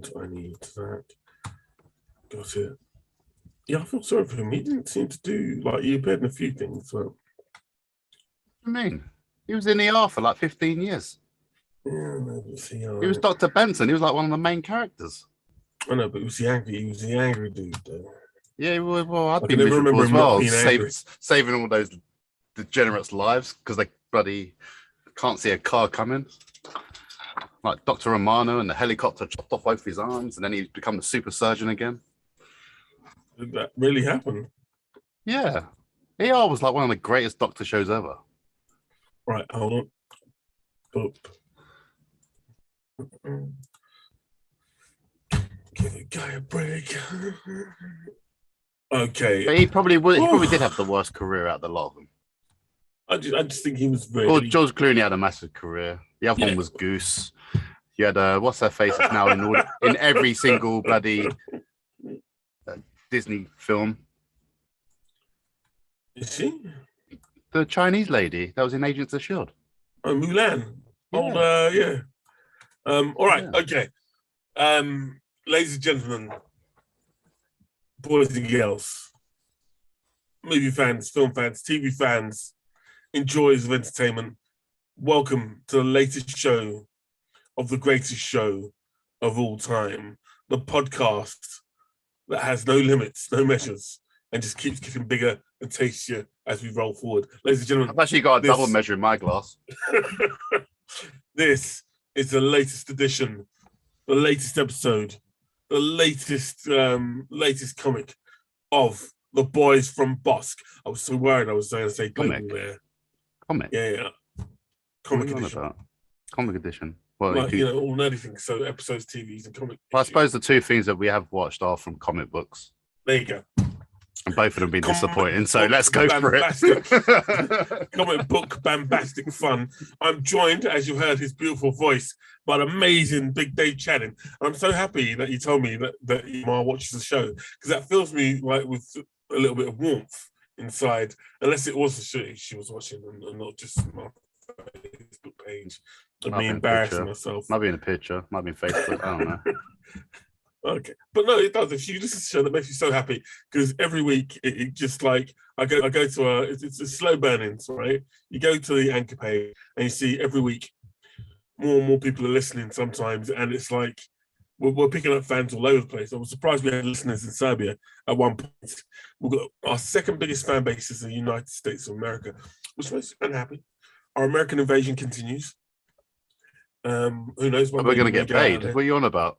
and I need that. Got it. Yeah, I feel sorry for him. He didn't seem to do he appeared in a few things. But... What do you mean? He was in ER for like 15 years. Yeah, no, he was Dr. Benson. He was like one of the main characters. I know, but he was the angry dude, though. Yeah, well, I'd be never miserable remember as him not well, being angry. saving all those degenerates' lives because they bloody can't see a car coming. Like Dr. Romano and the helicopter chopped off both his arms, and then he's become a super surgeon again. Did that really happen? Yeah. ER was like one of the greatest doctor shows ever. Right, hold on. Boop. Give a guy a break. Okay. But he probably did have the worst career out of the lot of them. I just think he was very... Well, George Clooney had a massive career. The other one was Goose. You had what's her face is now in every single bloody Disney film. Is she? The Chinese lady that was in Agents of S.H.I.E.L.D. Oh, Mulan. Yeah. All right, okay. Ladies and gentlemen, boys and girls, movie fans, film fans, TV fans, enjoyers of entertainment, welcome to the latest show of the greatest show of all time, the podcast that has no limits, no measures, and just keeps getting bigger and tastier as we roll forward. Ladies and gentlemen, I've actually got a double measure in my glass. This is the latest edition, the latest episode, the latest comic of the boys from Bossk. I was so worried I was going to say global there. Comic? Yeah. Comic edition. Comic edition. Well, all nerdy things. So episodes, TVs, and comic. Well, I suppose the two things that we have watched are from comic books. There you go. And both of them been disappointing, so let's go for it. Comic book bombastic fun. I'm joined, as you heard his beautiful voice, by an amazing Big Dave Channing. And I'm so happy that you told me that Imar watches the show, because that fills me like with a little bit of warmth inside, unless it was the show she was watching and not just my Facebook page. And me embarrassing myself. Might be in a picture, might be in Facebook, I don't know. Okay, but no, it does. If you listen to the show, that makes me so happy, because every week it just like I go to it's a slow burn-ins, right? You go to the anchor page and you see every week more and more people are listening sometimes, and it's like we're picking up fans all over the place. I was surprised we had listeners in Serbia at one point. We've got our second biggest fan base is the United States of America, which makes me unhappy. Our American invasion continues. Who knows? We're going to get paid. What are you on about?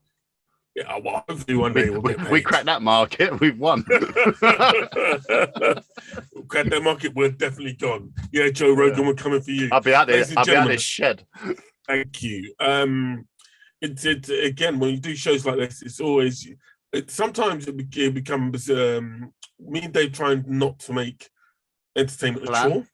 Yeah, well, hopefully one day we'll get paid. We cracked that market. We've won. We'll crack that market. We're definitely gone. Yeah, Joe Rogan, we're coming for you. I'll be out there. I'll be out this shed. Thank you. It again, when you do shows like this, it's always. Sometimes it becomes me and Dave trying not to make entertainment a chore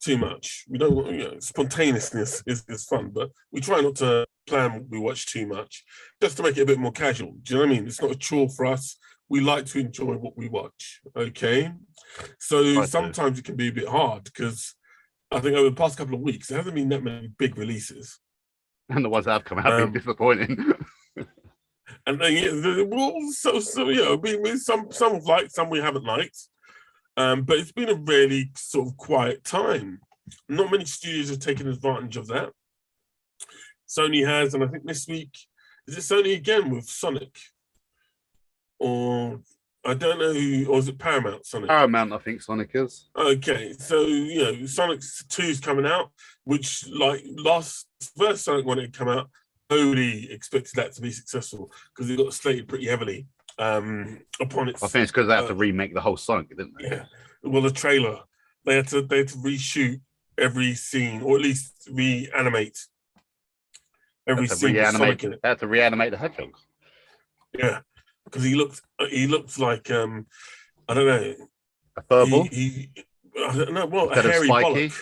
too much. We don't. Spontaneousness is fun, but we try not to plan what we watch too much, just to make it a bit more casual. Do you know what I mean? It's not a chore for us. We like to enjoy what we watch. Okay, so sometimes it can be a bit hard, because I think over the past couple of weeks there hasn't been that many big releases, and the ones that have come out have been disappointing. And then some we've liked, some we haven't liked. But it's been a really sort of quiet time. Not many studios have taken advantage of that. Sony has, and I think this week, is it Sony again with Sonic? Or I don't know who, or is it Paramount Sonic? Paramount, I think Sonic is. Okay, so Sonic 2 is coming out, which first Sonic when it came out, nobody expected that to be successful, because it got slated pretty heavily upon its. I think it's because they had to remake the whole Sonic, didn't they? Yeah. Well, the trailer, they had to reshoot every scene, or at least reanimate every scene. They had to reanimate the hedgehog. Yeah, because he looked like I don't know, a furball. I don't know, well, a hairy bollock.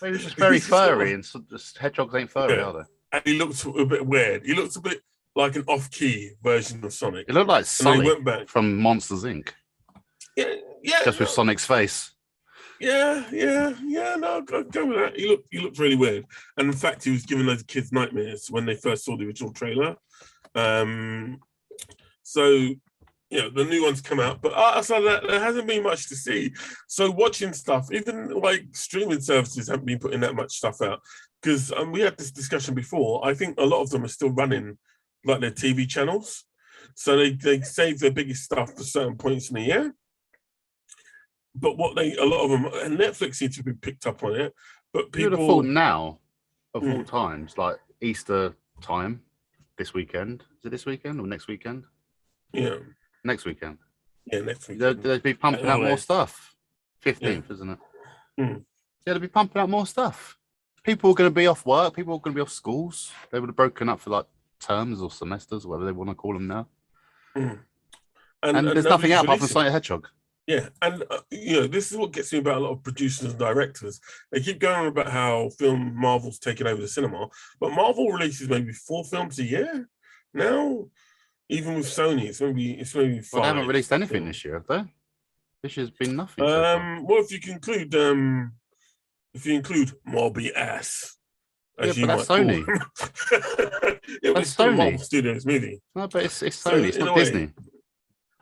He was just very furry, and hedgehogs ain't furry, are they? And he looked a bit weird. He looked a bit like an off-key version of Sonic. It looked like Sonic from Monsters Inc. Yeah. Just with Sonic's face. Yeah. No, go with that. He looked really weird, and in fact, he was giving those kids nightmares when they first saw the original trailer. So the new ones come out, but outside of that, there hasn't been much to see. So watching stuff, even like streaming services, haven't been putting that much stuff out because we had this discussion before. I think a lot of them are still running like their TV channels, so they save their biggest stuff for certain points in the year. But a lot of them, and Netflix seems to be picked up on it. But You would have people thought now, of all times, like Easter time, this weekend. Is it this weekend or next weekend? Yeah. Next weekend. Yeah, next week. They'd be pumping out more stuff. 15th, isn't it? Yeah, they'd be pumping out more stuff. People are going to be off work. People are going to be off schools. They would have broken up for like terms or semesters, whatever they want to call them now. And there's nothing out apart from Sonic the Hedgehog. Yeah, and this is what gets me about a lot of producers and directors. They keep going on about how Marvel's taking over the cinema, but Marvel releases maybe 4 films a year now. Even with Sony, it's maybe 5. Well, they haven't released anything this year, have they? This year's been nothing. Well, if you include Morbius, but that's Sony. That's Sony. Marvel Studios movie. No, but it's Sony. It's not Disney.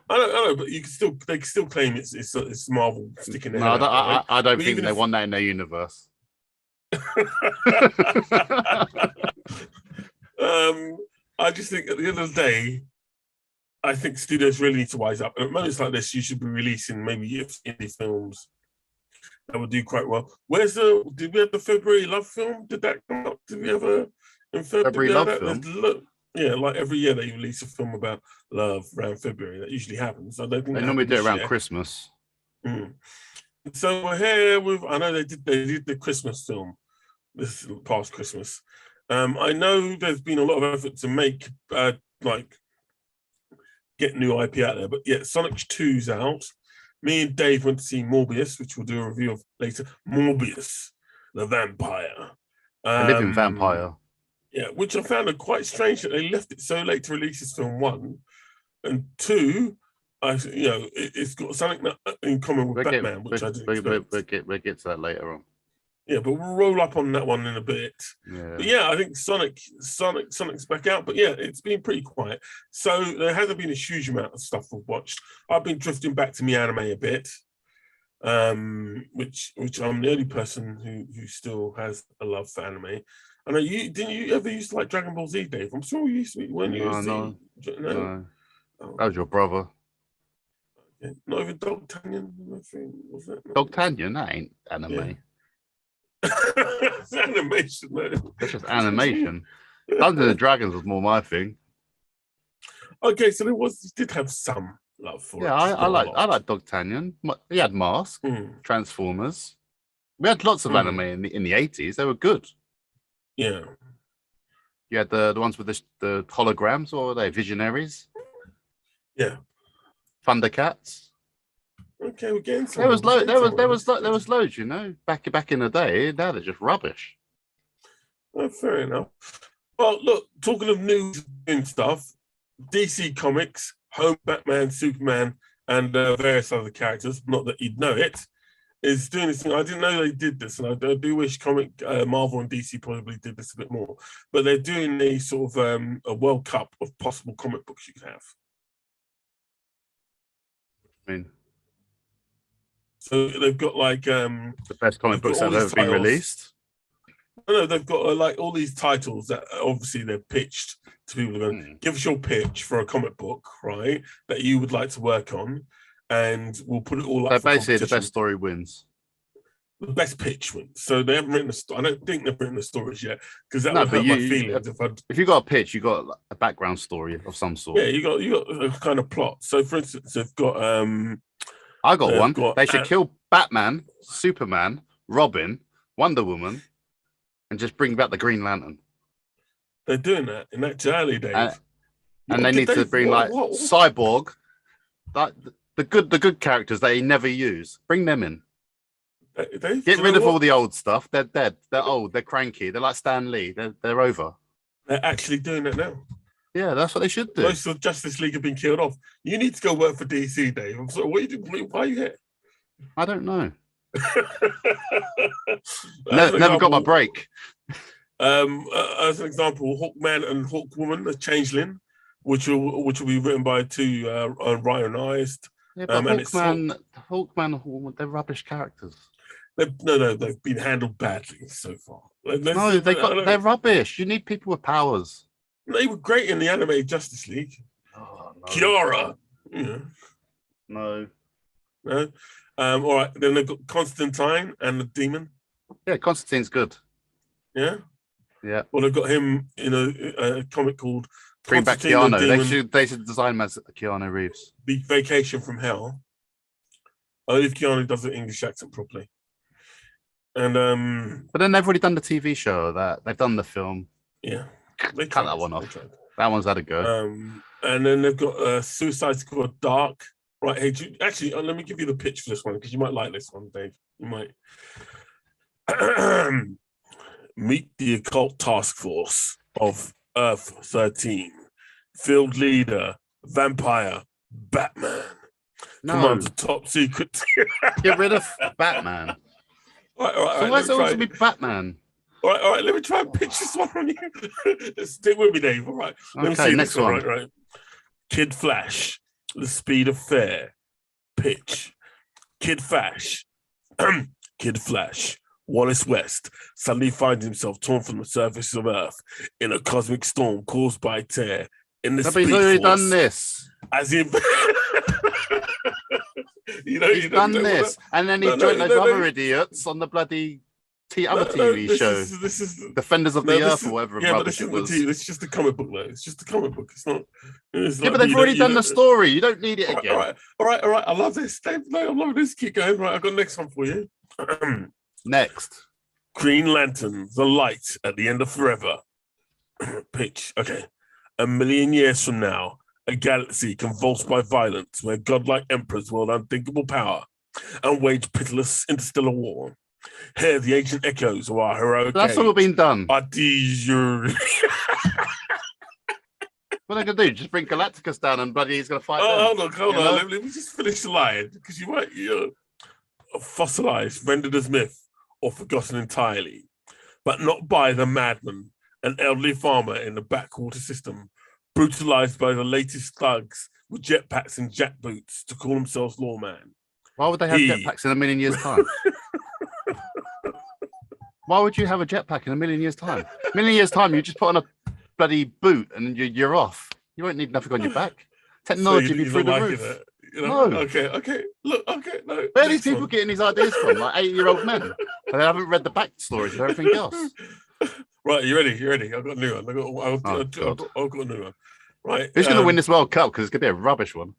I know, but they can still claim it's Marvel sticking their head out, I don't think they want that in their universe. I just think at the end of the day, I think studios really need to wise up. At moments like this, you should be releasing maybe indie films that would do quite well. Did we have the February Love film? Did that come up? Did we have in February Love film? Yeah, like every year they release a film about love around February. That usually happens. I don't think they normally do it around Christmas. So we're here with. I know they did the Christmas film this past Christmas. I know there's been a lot of effort to make get new IP out there, but yeah, Sonic 2's out. Me and Dave went to see Morbius, which we'll do a review of later. Morbius, the vampire. A living vampire. Yeah, which I found quite strange that they left it so late to release this film, 1. And 2, it's got something in common with Batman, which I didn't expect. We'll get to that later on. Yeah, but we'll roll up on that one in a bit. Yeah. But yeah, I think Sonic's back out. But yeah, it's been pretty quiet. So there hasn't been a huge amount of stuff we've watched. I've been drifting back to me anime a bit, which I'm the only person who still has a love for anime. I know didn't you ever used to like Dragon Ball Z, Dave? I'm sure you used to. No. Oh. That was your brother. Okay. Not even Dogtanian, was that? Dogtanian? That ain't anime. Yeah. It's animation, though. That's just animation. Dungeons and Dragons was more my thing. Okay, so you did have some love for it. Yeah, I like Dogtanian. He had Mask, Transformers. We had lots of anime in the 80s. They were good. Yeah. You had the ones with the holograms, or were they Visionaries? Yeah. Thundercats. Okay, we're getting some. There was loads, back in the day. Now they're just rubbish. Oh, fair enough. Well, look, talking of news and stuff, DC Comics, Home, Batman, Superman, and various other characters, not that you'd know it, is doing this thing. I didn't know they did this, and I do wish Marvel and DC probably did this a bit more. But they're doing a sort of a World Cup of possible comic books you could have. I mean, so they've got the best comic books that have ever been released. No, they've got all these titles that obviously they're pitched to people. Going, give us your pitch for a comic book, right? That you would like to work on, and we'll put it all up. So basically, the best story wins. The best pitch wins. So they haven't written the story. I don't think they've written the stories yet because that would hurt my feelings. If you got a pitch, you got a background story of some sort. Yeah, you got a kind of plot. So, for instance, they've got. I got one. They should kill Batman, Superman, Robin, Wonder Woman, and just bring back the Green Lantern. They're doing that in that early days. And they need to bring Cyborg, the good characters they never use. Bring them in. Get rid of all the old stuff. They're dead. They're old. They're cranky. They're like Stan Lee. They're over. They're actually doing that now. Yeah, that's what they should do. Most of Justice League have been killed off. You need to go work for DC, Dave. I'm sorry. What are you doing? Why are you here? I don't know. Never got my break. As an example, Hawkman and Hawkwoman, the Changeling, which will be written by two Ryan Eist. Yeah, but Hawkman, they're rubbish characters. They've been handled badly so far. They're rubbish. You need people with powers. They were great in the animated Justice League. Oh, no. Kiara. Yeah. No. All right. Then they've got Constantine and the Demon. Yeah, Constantine's good. Yeah. Yeah. Well, they've got him in a comic called Bring back Keanu. They should design him as Keanu Reeves. The Vacation from Hell. Only if Keanu does the English accent properly. And but then they've already done the TV show. That they've done the film. Yeah. They cut that one off. That one's had a go. And then they've got Suicide Squad Dark. Right, hey, actually, let me give you the pitch for this one because you might like this one, Dave. You might. Meet the occult task force of Earth 13. Field leader, vampire, Batman. No. Commands a top secret. Get rid of Batman. All right, so why is it always to be Batman? All right, let me try and pitch this one on you. Stick with me, Dave. All right. Let me see next this one. Right. Kid Flash, the speed of fair. Pitch. Kid Flash. Kid Flash. Wallace West suddenly finds himself torn from the surface of Earth in a cosmic storm caused by a tear in the Speed He's already Force. Done this. As if he's done this, and then he joined those other idiots on the bloody other TV show. This is Defenders of the Earth or whatever. Yeah, but this is just a comic book, though. It's just a comic book. It's not. But they've already done the story. You don't need it again. All right. I love this, Dave. No, I love this. Keep going. Right, I've got the next one for you. Next. Green Lantern, the light at the end of forever. Pitch. Okay. 1 million years from now, a galaxy convulsed by violence where godlike emperors wield unthinkable power and wage pitiless interstellar war. Hear the ancient echoes of our heroic That's all been done. What are they going to do? Just bring Galacticus down and bloody he's going to fight them? Hold on. Let me just finish the line because you might, fossilized, rendered as myth, or forgotten entirely, but not by the madman, an elderly farmer in the backwater system, brutalized by the latest thugs with jetpacks and jackboots to call themselves lawman. Why would they have jetpacks in 1 million years' time? Why would you have a jetpack in 1 million years' time? 1 million years' time, you just put on a bloody boot and you're off. You won't need nothing on your back. Technology will be through the roof. No. Okay. Look, okay, no. Where are these people getting these ideas from? Like 80-year-old men. And they haven't read the backstories of everything else. Right, you ready? I've got a new one. I've got a new one. Right. Who's going to win this World Cup? Because it's going to be a rubbish one.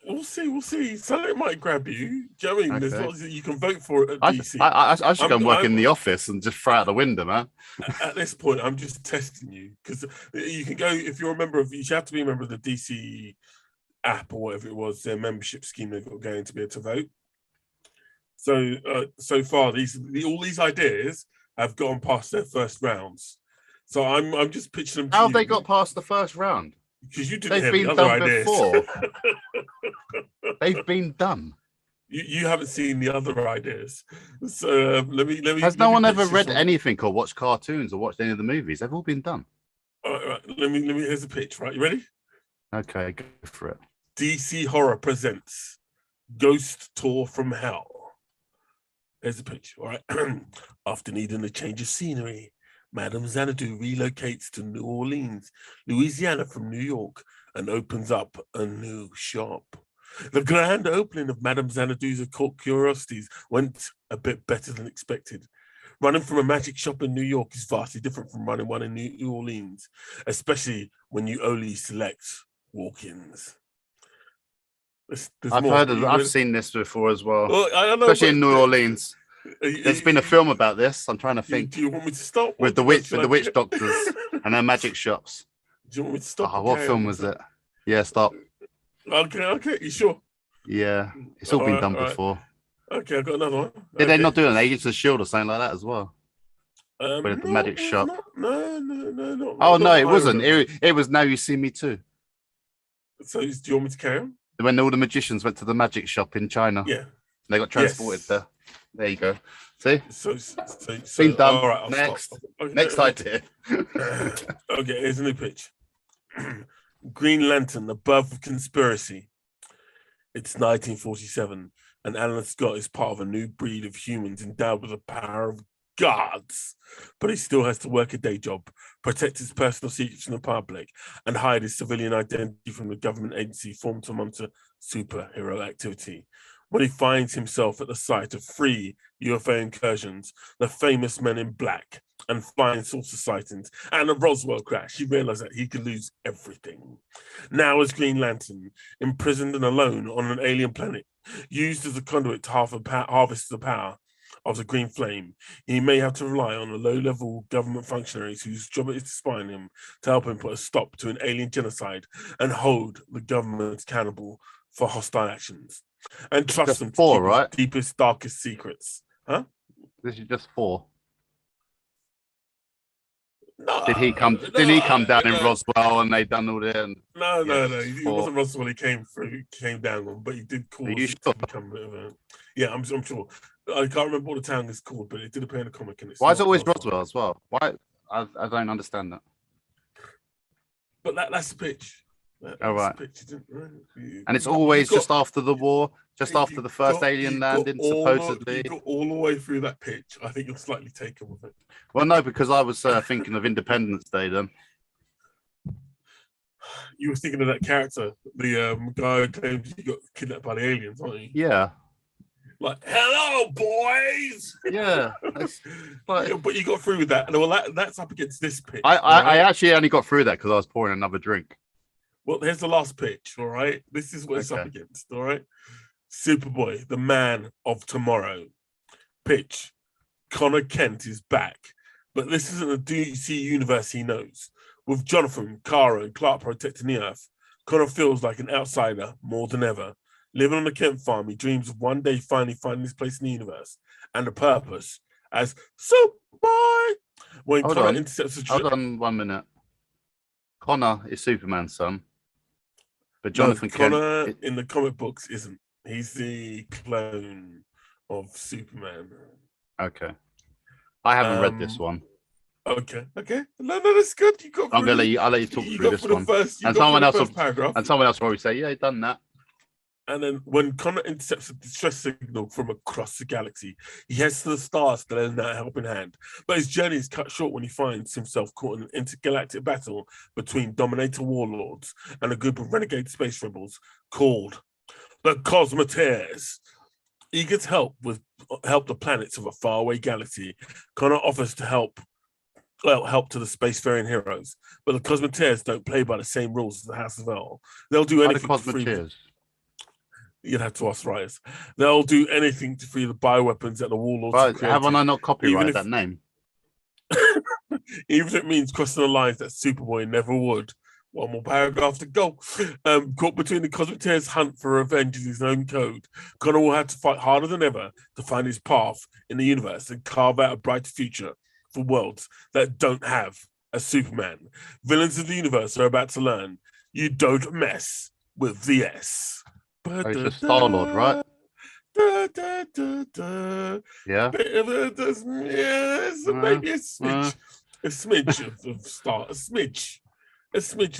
We'll see. Something might grab you. Do you know what I mean? There's lots that you can vote for at DC. I should go and work in the office and just throw out the window, man. At this point, I'm just testing you because you can go if you're a member of. You have to be a member of the DC app or whatever it was, their membership scheme they've got going to be able to vote. So far, all these ideas have gone past their first rounds. So I'm just pitching them. How have they got past the first round? Because you didn't They've have been the other done ideas. before. They've been done. You haven't seen the other ideas. So let me. Has no one ever read anything or watched cartoons or watched any of the movies? They've all been done. All right. Let me. Here's a pitch. Right, you ready? Okay, go for it. DC Horror presents Ghost Tour from Hell. There's the pitch. All right. After needing a change of scenery, Madame Xanadu relocates to New Orleans, Louisiana from New York, and opens up a new shop. The grand opening of Madame Xanadu's occult curiosities went a bit better than expected. Running from a magic shop in New York is vastly different from running one in New Orleans, especially when you only select walk-ins. I've seen this before as well. I don't know, especially in New Orleans. There's been a film about this. I'm trying to think. Do you want me to stop? With the witch doctors and their magic shops. Do you want me to stop? Oh, what film was it? Yeah, stop. Okay. You sure? Yeah, it's all been done before. Okay, I've got another one. Did they not do an Agents of S.H.I.E.L.D. or something like that as well? With the magic shop. No. Oh, no, it wasn't. It was Now You See Me Too. So, do you want me to carry on? When all the magicians went to the magic shop in China. Yeah. They got transported there. There you go. See? So Been done. all right, I'll Next. stop. Okay, Next idea. Okay, here's a new pitch. Green Lantern, the birth of conspiracy. It's 1947, and Alan Scott is part of a new breed of humans endowed with the power of gods. But he still has to work a day job, protect his personal secrets from the public, and hide his civilian identity from the government agency formed to monitor superhero activity. When he finds himself at the site of 3 UFO incursions, the famous Men in Black, and flying saucer sightings, and a Roswell crash, he realized that he could lose everything. Now, as Green Lantern, imprisoned and alone on an alien planet, used as a conduit to harvest the power of the green flame, he may have to rely on the low-level government functionaries whose job it is to spy on him to help him put a stop to an alien genocide and hold the government accountable for hostile actions. And trust Just them to 4, keep right? his deepest, darkest secrets. Huh? This is just 4. No, Did he come down in Roswell and they done all that? And... No. He 4. wasn't Roswell. He came down on, but he did cause Are you it sure? to become a bit of a. Yeah, I'm sure. I can't remember what the town is called, but it did appear in a comic. And Why is it always Roswell as well? Why? I don't understand that. But that's the pitch. Oh, right. The pitch. And it's always just after the war, just after the first alien landing, supposedly. You got all the way through that pitch. I think you're slightly taken with it. Well, no, because I was thinking of Independence Day then. You were thinking of that character, the guy who claims he got kidnapped by the aliens, aren't you? Yeah. Like, hello, boys. Yeah. Yeah, but you got through with that, and well, that's up against this pitch. I actually only got through that because I was pouring another drink. Well, here's the last pitch. All right, this is what it's up against. All right, Superboy, the man of tomorrow. Pitch: Connor Kent is back, but this isn't a DC universe he knows. With Jonathan, Kara, and Clark protecting the Earth, Connor feels like an outsider more than ever. Living on the Kent farm, he dreams of one day finally finding his place in the universe and a purpose as Superboy. When Connor intercepts a hold on 1 minute. Connor is Superman's son, but Jonathan Connor Kent in the comic books isn't. He's the clone of Superman. Okay, I haven't read this one. Okay. No, that's good. You got. I'll let you talk through this one. And someone else will probably say, "Yeah, he done that." And then when Connor intercepts a distress signal from across the galaxy, he heads to the stars to lend a helping hand. But his journey is cut short when he finds himself caught in an intergalactic battle between Dominator warlords and a group of renegade space rebels called the Cosmoteers. Eager to help the planets of a faraway galaxy, Connor offers to help to the spacefaring heroes. But the Cosmoteers don't play by the same rules as the House of L. They'll do anything to free. You'd have to ask Rise. They'll do anything to free the bioweapons that the warlords have created. Haven't I not copyrighted that name? Even if it means crossing the lines that Superboy never would. One more paragraph to go. Caught between the Cosmoteers' hunt for revenge in his own code, Connor will have to fight harder than ever to find his path in the universe and carve out a brighter future for worlds that don't have a Superman. Villains of the universe are about to learn you don't mess with the S. It's just Star-Lord, right? Yeah. Maybe a smidge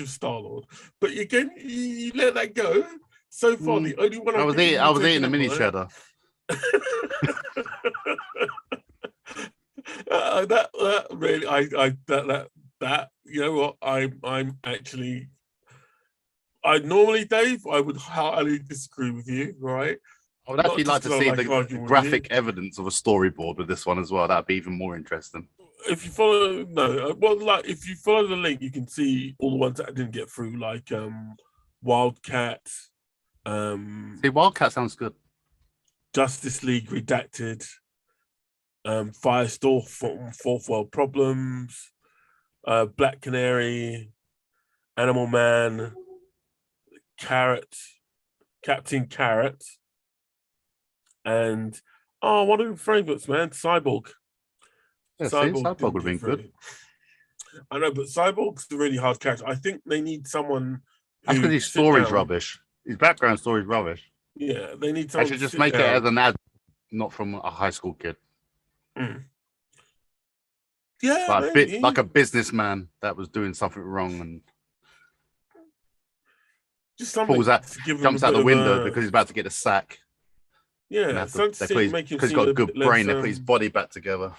of Star-Lord. But again, you let that go. So far, the only one I was eating a mini cheddar. That really, that you know what, I'm actually. I normally, Dave, I would highly disagree with you, right? I would actually like to see the graphic evidence of a storyboard with this one as well. That'd be even more interesting. If you follow, if you follow the link, you can see all the ones that I didn't get through, like Wildcat. See, Wildcat sounds good. Justice League Redacted. Firestorm, Fourth World Problems. Black Canary. Animal Man. Captain Carrot, and one of the frameworks, man, Cyborg. Yeah, Cyborg would have been good. I know, but Cyborg's a really hard character. I think they need someone. That's because his story's rubbish. His background story's rubbish. Yeah, they need someone. I should just make it as an ad. not from a high school kid. Mm. Yeah, Like maybe. like a businessman that was doing something wrong and Just something falls out, to give him a jumps out bit the of window a, because he's about to get a sack. And yeah, something to see, make him because he's seem got a a good bit brain, less, they put his body back together.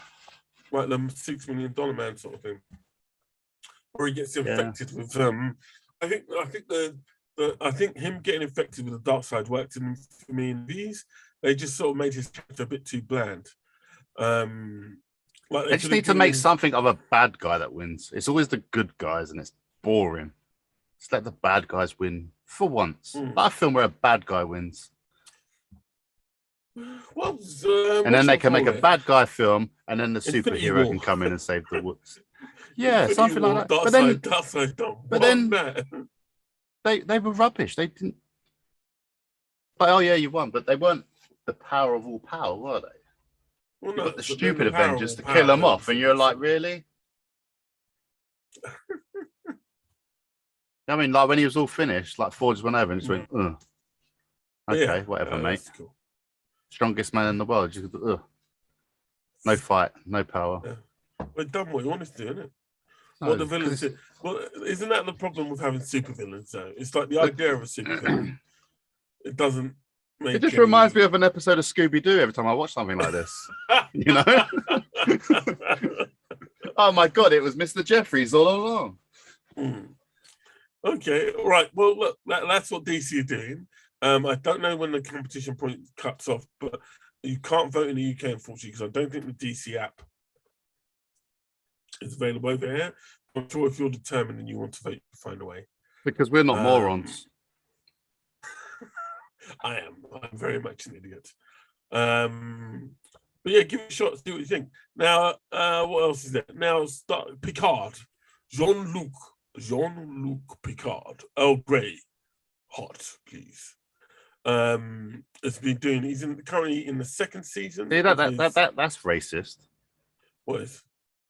like the $6 million man sort of thing, or he gets infected with. I think him getting infected with the dark side worked in for me in these. They just sort of made his character a bit too bland. Like They just need to make something of a bad guy that wins. It's always the good guys, and it's boring. Just let the bad guys win for once. Like a film where a bad guy wins. Well, and then they can make a bad guy film, and then the Infinity superhero War. can come in and save the woods. Yeah, Infinity something War, like that. Dark side, but then they were rubbish. They didn't. But oh yeah, you won. But they weren't the power of all power, were they? Well, You no, got the stupid the Avengers to kill them off, and you're like, really? I mean, like when he was all finished, like Ford just went over and just went, ugh. Okay, whatever, mate. Cool. Strongest man in the world. Just, ugh. No fight, no power. Yeah. Well, done what you wanted to do, isn't it? No, what the villains did. Well, isn't that the problem with having supervillains, though? It's like the idea of a supervillain. It doesn't make it just reminds me of an episode of Scooby-Doo every time I watch something like this. You know? Oh my God, it was Mr. Jeffries all along. Okay, right. Well, look, that's what DC are doing. I don't know when the competition point cuts off, but you can't vote in the UK, unfortunately, because I don't think the DC app is available over here. I'm sure if you're determined and you want to vote, you find a way. Because we're not morons. I am. I'm very much an idiot. But yeah, give it a shot. See what you think. Now, what else is there? Now, start Picard. Jean-Luc Picard. Earl Grey. Hot, please. Has been doing. He's currently in the second season. See, that's racist. What is?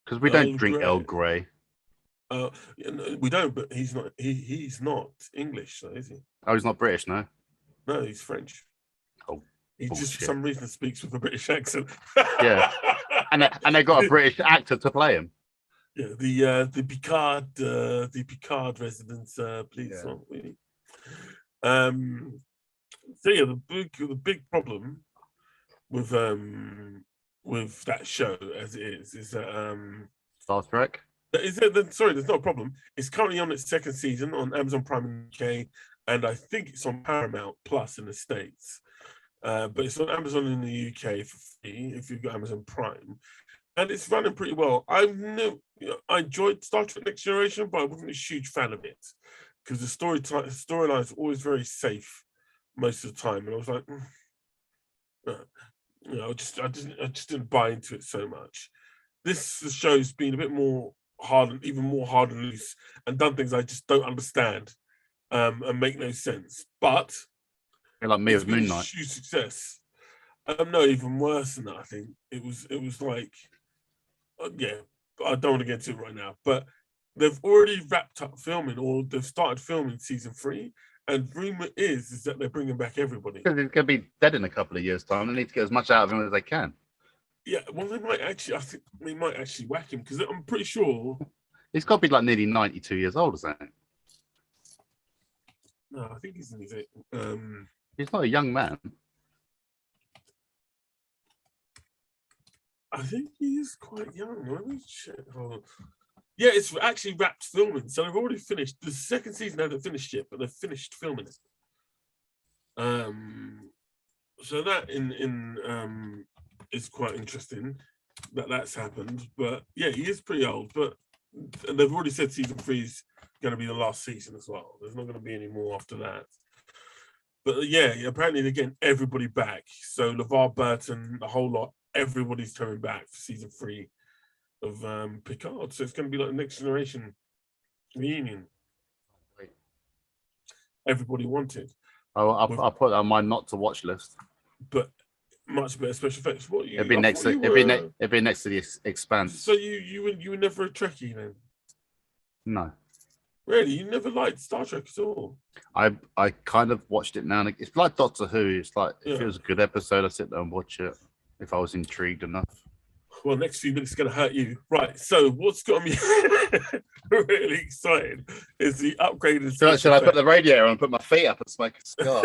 Because we don't drink Earl Grey. We don't, but he's not. He's not English, so is he? Oh, he's not British, no. No, he's French. Oh, he just for some reason speaks with a British accent. Yeah, and they got a British actor to play him. Yeah, the Picard residence, please. Yeah. So yeah, the big problem with that show as it is that Star Trek. Sorry, there's not a problem. It's currently on its second season on Amazon Prime in the UK, and I think it's on Paramount Plus in the States. But it's on Amazon in the UK for free if you've got Amazon Prime, and it's running pretty well. I enjoyed Star Trek Next Generation, but I wasn't a huge fan of it because the storyline is always very safe most of the time, and I was like, I just didn't buy into it so much. This show's been a bit more hard, even more hard and loose, and done things I just don't understand and make no sense. But you're like me with Moon Knight. Huge success. No, even worse than that. I think it was like, yeah. I don't want to get into it right now, but they've already wrapped up filming, or they've started filming season 3. And rumor is that they're bringing back everybody. Because he's going to be dead in a couple of years' time. They need to get as much out of him as they can. Yeah, well, I think they might actually whack him because I'm pretty sure he's got to be like nearly 92 years old, isn't he? No, I think he's in his he's not a young man. I think he is quite young. Let me check. Yeah, it's actually wrapped filming, so they've already finished. The second season hasn't finished yet, but they've finished filming it. So that is quite interesting that that's happened. But yeah, he is pretty old. But they've already said season 3 is going to be the last season as well. There's not going to be any more after that. But yeah, apparently they're getting everybody back. So LeVar Burton, the whole lot, everybody's coming back for season 3 of Picard. So it's going to be like the Next Generation reunion. Everybody wanted. I'll put that on my not to watch list. But much better special effects. What it'd be next to the Expanse. So you were never a Trekkie then? No. Really, you never liked Star Trek at all? I kind of watched it now and again. It's like Doctor Who. It's like if it was a good episode, I sit there and watch it. if I was intrigued enough. Well, next few minutes are going to hurt you. Right, so what's got me really excited is the upgraded special Should I put effects. the radio on and put my feet up and smoke a cigar?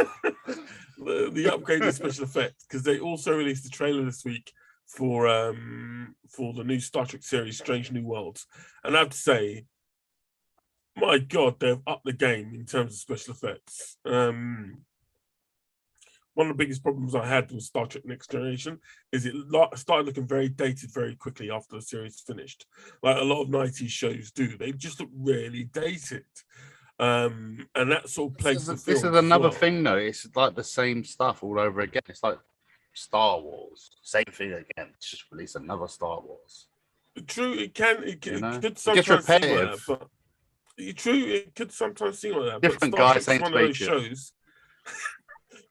the upgraded special effects, because they also released the trailer this week for the new Star Trek series, Strange New Worlds. And I have to say, my God, they've upped the game in terms of special effects. One of the biggest problems I had with Star Trek Next Generation is it started looking very dated very quickly after the series finished. Like a lot of 90s shows do. They just look really dated. And that sort of plagues the film. This is another thing, though. It's like the same stuff all over again. It's like Star Wars. Same thing again. It's just release another Star Wars. True, it could sometimes it gets repetitive. seem like that, true, it could sometimes seem like that. Different but Star guys, Trek's one of those shows.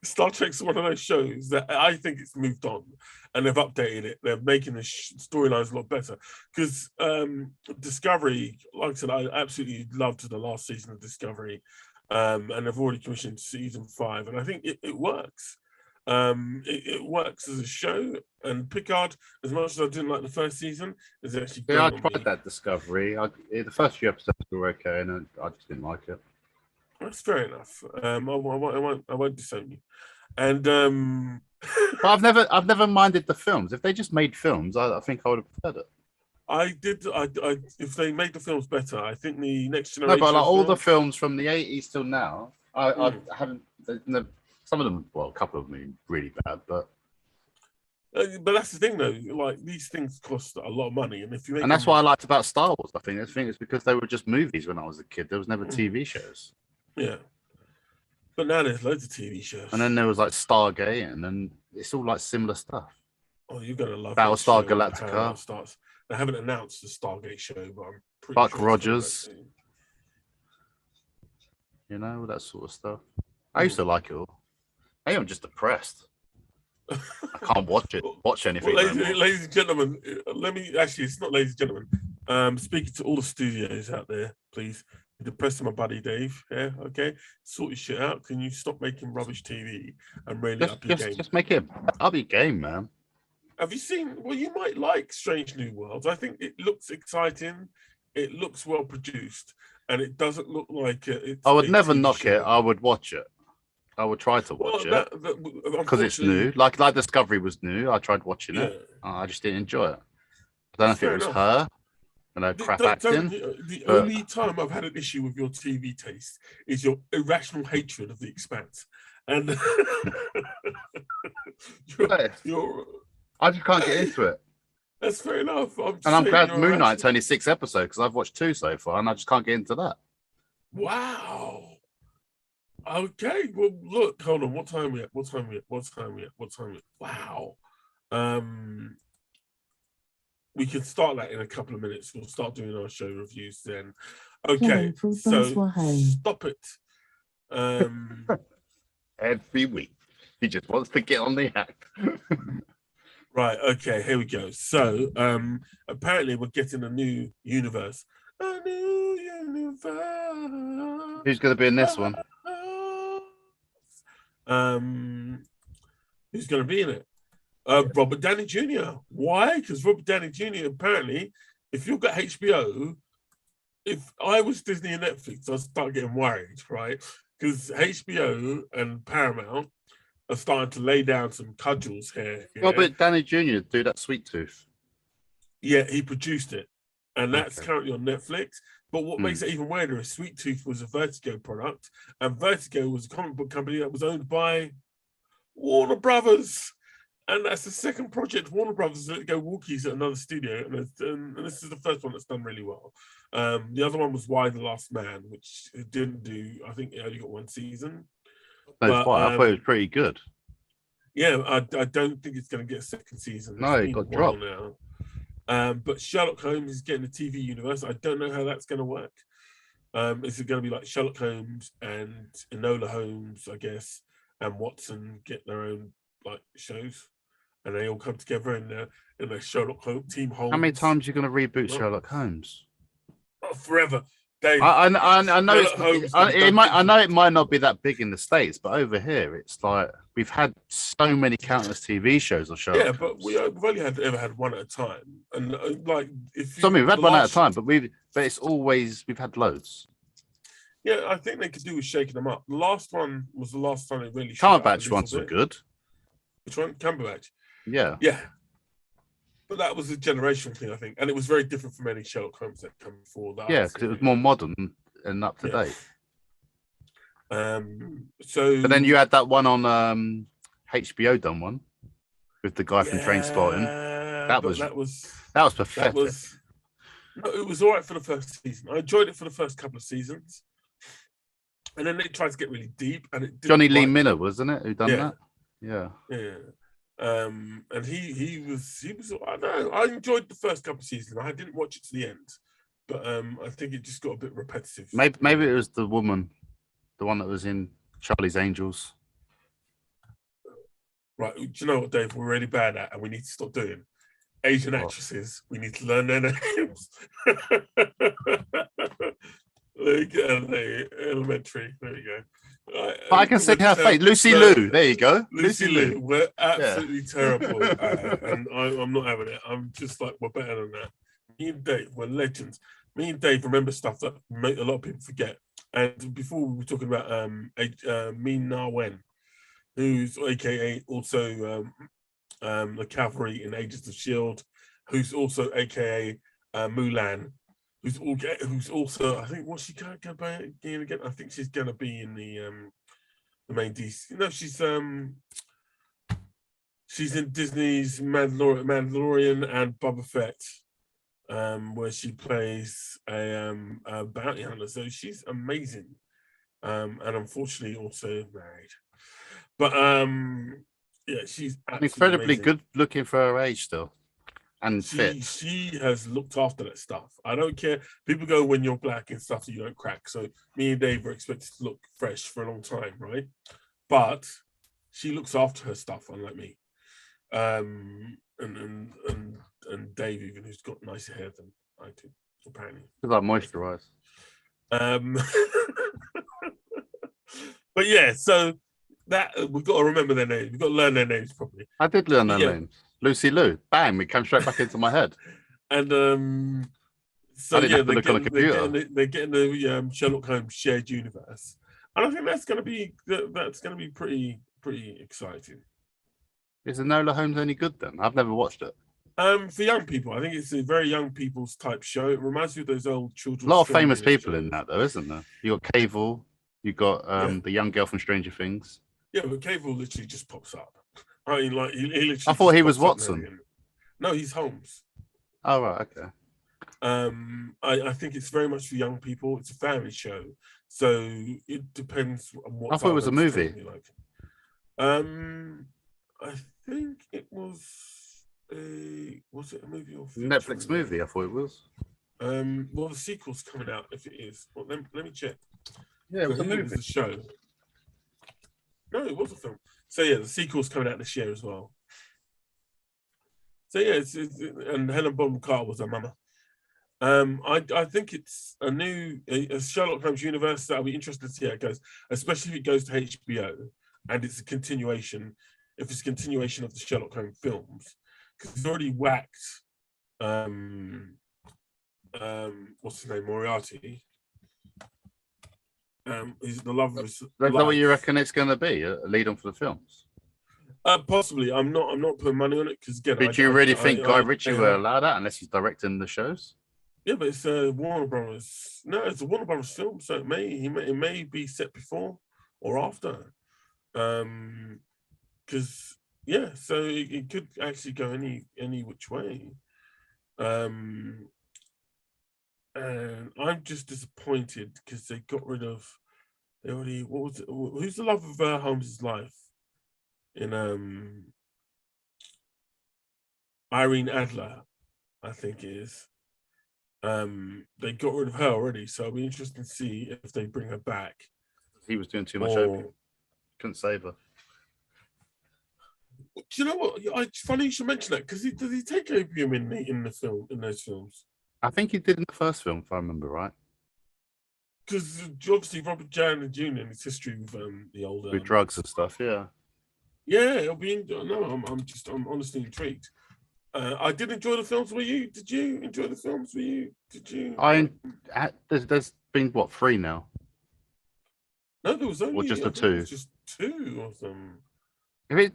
Star Trek's one of those shows that I think it's moved on and they've updated it. They're making the storylines a lot better. Because Discovery, like I said, I absolutely loved the last season of Discovery. And they've already commissioned season 5. And I think it works. It works as a show. And Picard, as much as I didn't like the first season, is actually I tried that Discovery. The first few episodes were okay, and I just didn't like it. That's fair enough. I won't disown you. And but I've never minded the films. If they just made films, I think I would have preferred it. I did. If they made the films better, I think the Next Generation. No, but like all the films from the 80s till now, I haven't. Some of them, well, a couple of them are really bad, but that's the thing, though. Like these things cost a lot of money, and if you that's what I liked about Star Wars. I think it's because they were just movies when I was a kid. There was never TV shows. Yeah, but now there's loads of TV shows. And then there was like Stargate, and then it's all like similar stuff. Oh, you're gonna love Battlestar Galactica. Starts. They haven't announced the Stargate show, but I'm pretty Buck sure Rogers. You know, that sort of stuff. I used to like it all. I am just depressed. I can't watch anything. Well, ladies and gentlemen, it's not ladies and gentlemen. Speaking to all the studios out there, please. Depressed my buddy Dave, yeah, okay. Sort your shit out. Can you stop making rubbish TV and really up your game? Just make it up your game, man. Have you seen? Well, you might like Strange New Worlds. I think it looks exciting. It looks well produced, and it doesn't look like it's. I would never knock it. I would watch it. I would try to watch it because it's new. Like Discovery was new. I tried watching it. I just didn't enjoy it. I don't know if it was her. Crap acting. The only time I've had an issue with your TV taste is your irrational hatred of The Expanse, and I just can't get into it. That's fair enough. I'm glad Moon Knight's only 6 episodes because I've watched 2 so far, and I just can't get into that. Wow. Okay. Well, look. Hold on. What time are we at? Wow. We can start that in a couple of minutes. We'll start doing our show reviews then. Okay, so stop it. Every week, he just wants to get on the act. Right, okay, here we go. So, apparently we're getting a new universe. A new universe. Who's going to be in this one? Who's going to be in it? Robert Downey Jr. Why? Because Robert Downey Jr. apparently, if you've got HBO, if I was Disney and Netflix, I'd start getting worried, right? Because HBO and Paramount are starting to lay down some cudgels here. Robert Downey Jr. do that Sweet Tooth. Yeah, he produced it, and that's currently on Netflix. But what makes it even weirder is Sweet Tooth was a Vertigo product, and Vertigo was a comic book company that was owned by Warner Brothers. And that's the second project Warner Brothers let go walkies at another studio, and this is the first one that's done really well. The other one was Why the Last Man, which it didn't do. I think it only got 1 season. I thought it was pretty good. Yeah, I don't think it's going to get a second season. No, it got dropped now. But Sherlock Holmes is getting a TV universe. I don't know how that's going to work. Is it going to be like Sherlock Holmes and Enola Holmes, I guess, and Watson get their own like shows? And they all come together in a Sherlock Holmes team. Holmes. How many times are you going to reboot Sherlock Holmes? Oh, forever. Dave, I know Sherlock Holmes could have it done might. I know infinite. it might not be that big in the States, but over here, it's like we've had so many countless TV shows of Yeah, Sherlock but Holmes. we've only ever had one at a time, and like if So I you mean, we've had the one at a last, time, but it's always we've had loads. yeah, I think they could do with shaking them up. The last one was the last time they really shook it up a Cumberbatch little ones were bit. good. Which one? Cumberbatch. Yeah, Yeah, but that was a generational thing, I think, and it was very different from any Sherlock Holmes that come before that. yeah, because it was more modern and up to Yeah. date. So, But then you had that one on HBO done one with the guy from Trainspotting. yeah, but that was Pathetic. no, it was all right for the first season. I enjoyed it for the first couple of seasons, and then they tried to get really deep, and it didn't Johnny Lee quite- Miller, wasn't it? Who done Yeah. that? Yeah. Yeah. And he was I don't know, I enjoyed the first couple of seasons. I didn't watch it to the end, but I think it just got a bit repetitive. Maybe it was the woman, the one that was in Charlie's Angels. Right, do you know what, Dave? We're really bad at, and we need to stop doing Asian actresses. We need to learn their names. Like elementary. There you go. But I can see her face. Lucy Liu. There you go. Lucy Liu. We're absolutely terrible at it, and I'm not having it. I'm just like, we're better than that. Me and Dave, we're legends. Me and Dave remember stuff that a lot of people forget. And before we were talking about Min Na Wen, who's AKA also the cavalry in Agents of Shield, who's also AKA Mulan, who's also, I think, what's she going to be in again? I think she's going to be in the main DC. No, she's in Disney's Mandalorian and Boba Fett, where she plays a bounty hunter. So she's amazing, and unfortunately also married. But yeah, she's incredibly amazing. good looking for her age still, and fit. She has looked after that stuff. I don't care. People go, when you're black and stuff, you don't crack. So me and Dave are expected to look fresh for a long time, right? But she looks after her stuff, unlike me. And Dave, even, who's got nicer hair than I do, apparently. Because I moisturize. But yeah, so that we've got to remember their names. We've got to learn their names properly. I did learn their names. Lucy Liu. Bang! It came straight back into my head. And so yeah, they're getting the Sherlock Holmes shared universe, and I think that's going to be pretty exciting. Is Enola Holmes any good then? I've never watched it. For young people, I think it's a very young people's type show. It reminds me of those old children's. A lot of famous people in that, though, isn't there? You got Cable. You got the young girl from Stranger Things. Yeah, but Cable literally just pops up. I mean, like he literally. I thought he was Watson. No, he's Holmes. Oh right, okay. I think it's very much for young people. It's a family show, so it depends on what. I thought it was a movie. Like. I think it was it a movie or Netflix movie? I thought it was. Well, the sequel's coming out. If it is, well, let me check. Yeah, it was a movie. It was a show. No, it was a film. So yeah, the sequel's coming out this year as well. So yeah, and Helen Bonham Carter was her mama. I think it's a Sherlock Holmes universe that I'll be interested to see how it goes, especially if it goes to HBO and it's a continuation. If it's a continuation of the Sherlock Holmes films, because it's already whacked. What's his name? Moriarty. He's the love of his life. Is that what you reckon it's going to be? A lead on for the films? Possibly. I'm not putting money on it because again. But do you really think Guy Ritchie will allow that unless he's directing the shows? Yeah, but it's Warner Brothers. No, it's a Warner Brothers film, so it may be set before or after. Because yeah, so it could actually go any which way. And I'm just disappointed because they got rid of. They already. What was it? Who's the love of Holmes's life? In Irene Adler, I think it is. They got rid of her already, so it'll be interesting to see if they bring her back. He was doing too much opium. Couldn't save her. Do you know what? It's funny you should mention that because does he take opium in those films? I think he did in the first film, if I remember right. because obviously Robert Downey Jr. and his history with the old with drugs and stuff. Yeah. Yeah, it'll be. No, I'm honestly intrigued. I did enjoy the films. Were you? Did you enjoy the films? Were you? Did you? There's been what, 3 now, No, there was only. or just I the think it 2? was just 2 or something. If it,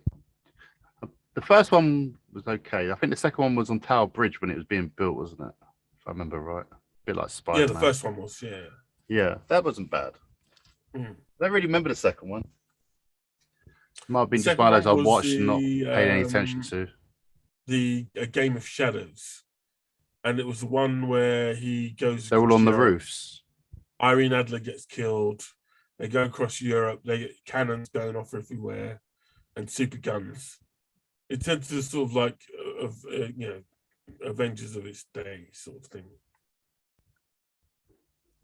the first one was okay. I think the second one was on Tower Bridge when it was being built, wasn't it? If I remember right. A bit like Spider-Man. Yeah, the first one was. Yeah. Yeah, that wasn't bad. I don't really remember the second one. Might have been just one of those I watched and not paid any attention to. The A Game of Shadows, and it was the one where he goes. They're all on the Europe. roofs. Irene Adler gets killed. They go across Europe. They get cannons going off everywhere, and super guns. It tends to sort of like Avengers of its day sort of thing.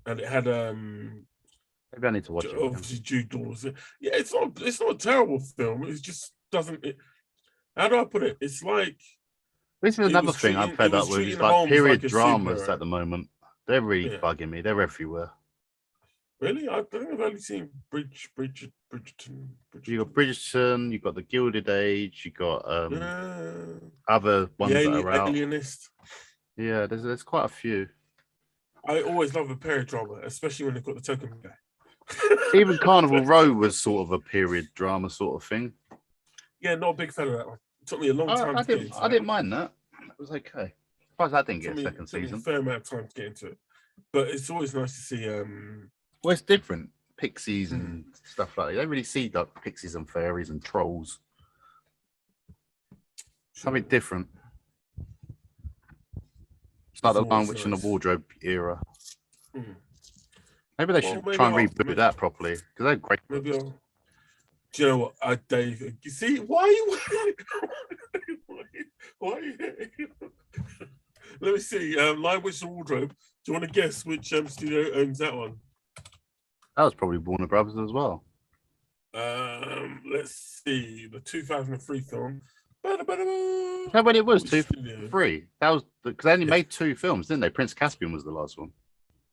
And it had Maybe I need to watch it. Obviously, Jude Law was it. Yeah, it's not a terrible film. It just doesn't. How do I put it? It's like this is another thing I'm fed up with. Is like period dramas at the moment. They're really bugging me. They're everywhere. Really, I think I've only seen Bridgerton. You got Bridgerton. You got The Gilded Age. You got other ones that are out. Alienist. Yeah, there's quite a few. I always love a period drama, especially when they've got the token guy. Even Carnival Row was sort of a period drama sort of thing. Yeah, not a big fan of that one. It took me a long time to get into I didn't mind that. It was okay. As far as I didn't get a second season. A fair amount of time to get into it. But it's always nice to see... Well, it's different. Pixies and stuff like that. You don't really see like pixies and fairies and trolls. Something different. It's like the Lion Witch and the Wardrobe era. Maybe they should try and reboot that properly because they're great. Maybe I'll... Do you know what, Dave? You see, why are you Let me see. Lion Witch and Wardrobe. Do you want to guess which studio owns that one? That was probably Warner Brothers as well. Let's see. The 2003 film. How when it was 2003? That was because they only made 2 films, didn't they? Prince Caspian was the last one.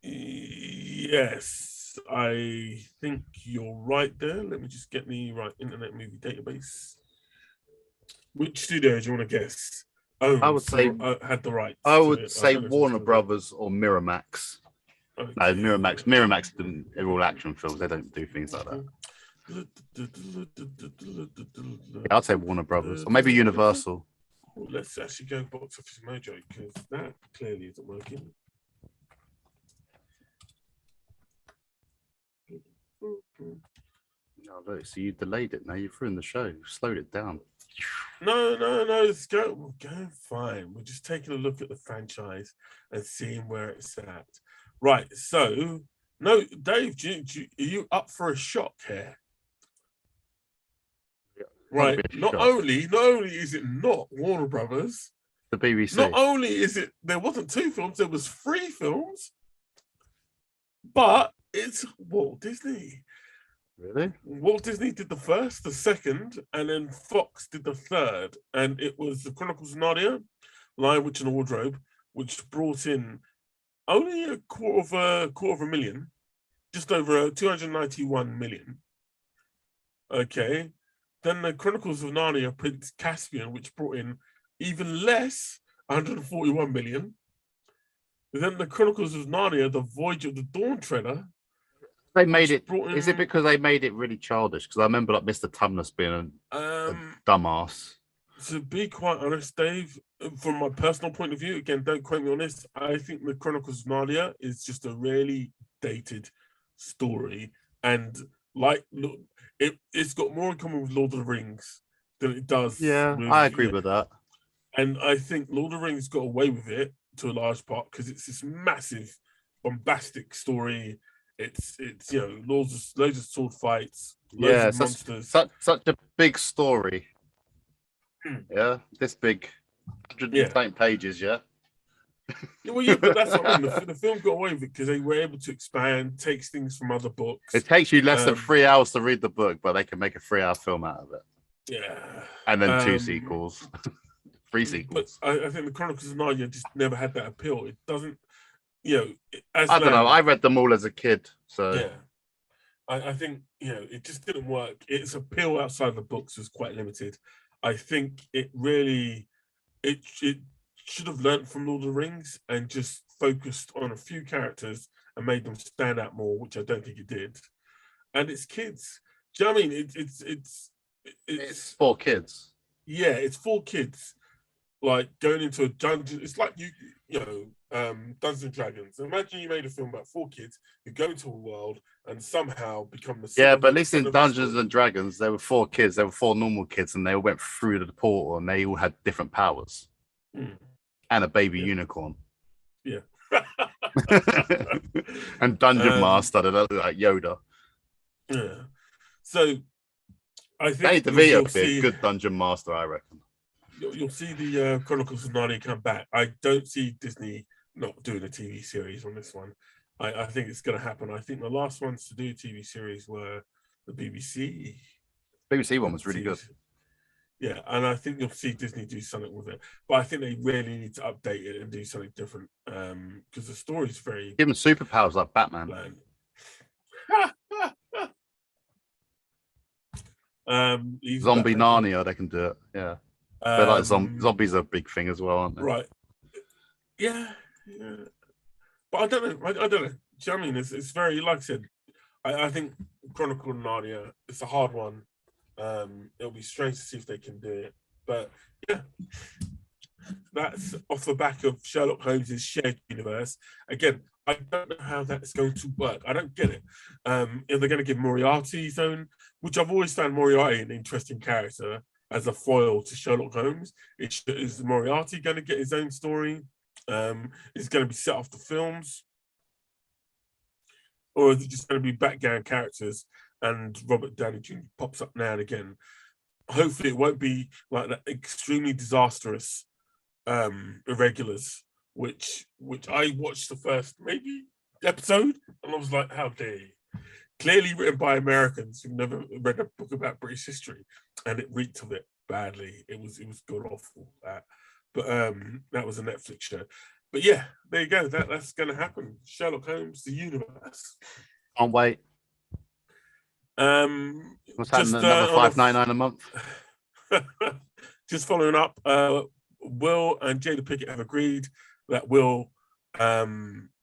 Yes, I think you're right there. Let me just get the right Internet Movie Database. Which studio do you want to guess? I would say had the rights. I would say Warner Brothers or Miramax. Okay. No, Miramax. Miramax didn't. They're all action films. They don't do things like that. Yeah, I'd say Warner Brothers or maybe Universal. Well, let's actually go Box Office Mojo because that clearly isn't working. Oh, look, so you delayed it now. You've ruined the show. You slowed it down. No. It's we're going fine. We're just taking a look at the franchise and seeing where it's at. Right. So, no, Dave, are you up for a shock here? Right. Not only is it not Warner Brothers, the BBC. Not only is it there wasn't 2 films, there was 3 films, but it's Walt Disney. Really? Walt Disney did the first, the second, and then Fox did the third, and it was The Chronicles of Narnia, Lion, Witch and Wardrobe, which brought in only a quarter of a million, just over 291 million. Okay. Then The Chronicles of Narnia, Prince Caspian, which brought in even less, 141 million. Then The Chronicles of Narnia, The Voyage of the Dawn Treader. They made it. Is it because they made it really childish? Because I remember like Mr. Tumnus being a dumbass. To be quite honest, Dave, from my personal point of view, again, don't quote me on this, I think The Chronicles of Narnia is just a really dated story. And like, look, it's got more in common with Lord of the Rings than it does. Yeah, I agree with that. And I think Lord of the Rings got away with it to a large part because it's this massive, bombastic story. It's loads of sword fights, loads of monsters. Such a big story. Yeah, this big, 120 pages. Yeah. Well, yeah, but that's what I mean. The film got away with it because they were able to expand, takes things from other books. It takes you less than 3 hours to read the book, but they can make a 3-hour film out of it. Yeah. And then 2 sequels, 3 sequels. But I think The Chronicles of Narnia just never had that appeal. It doesn't. you know, as I don't know. now, I read them all as a kid, so yeah, I think it just didn't work. Its appeal outside the books was quite limited. I think it really it should have learnt from Lord of the Rings and just focused on a few characters and made them stand out more, which I don't think it did. And it's kids. Do you know what I mean? it's for kids. Yeah, it's for kids. Like going into a dungeon, it's like Dungeons and Dragons. Imagine you made a film about 4 kids who go into a world and somehow become the Yeah, but at least in Dungeons and Dragons, there were 4 kids. There were 4 normal kids, and they all went through the portal, and they all had different powers, and a baby unicorn. Yeah, and Dungeon Master that looked like Yoda. Yeah, so I think Danny DeVito would be a good Dungeon Master, I reckon. You'll see the Chronicles of Narnia come back. I don't see Disney not doing a TV series on this one. I think it's going to happen. I think the last ones to do a TV series were the BBC. BBC one was really good. Yeah, and I think you'll see Disney do something with it. But I think they really need to update it and do something different because the story's very... Give them superpowers like Batman. Zombie Narnia, they can do it. Yeah. But like zombies are a big thing as well, aren't they? Right. Yeah. But I don't know. I don't know. Do you know what I mean? It's very, like I said, I think Chronicle of Narnia, it's a hard one. It'll be strange to see if they can do it. But yeah, that's off the back of Sherlock Holmes' shared universe. Again, I don't know how that's going to work. I don't get it. If they're going to give Moriarty his own, which I've always found Moriarty an interesting character as a foil to Sherlock Holmes. Is Moriarty going to get his own story? Is it going to be set off the films? Or is it just going to be background characters and Robert Downey Jr. pops up now and again? Hopefully it won't be like that extremely disastrous Irregulars, which I watched the first maybe episode and I was like, how dare you? Clearly written by Americans who've never read a book about British history, and it reeked of it badly. It was god awful. But that was a Netflix show. But yeah, there you go. That's going to happen. Sherlock Holmes, the universe. Can't wait. What's happening? Another $5.99 a month. Just following up, Will and Jada Pickett have agreed that Will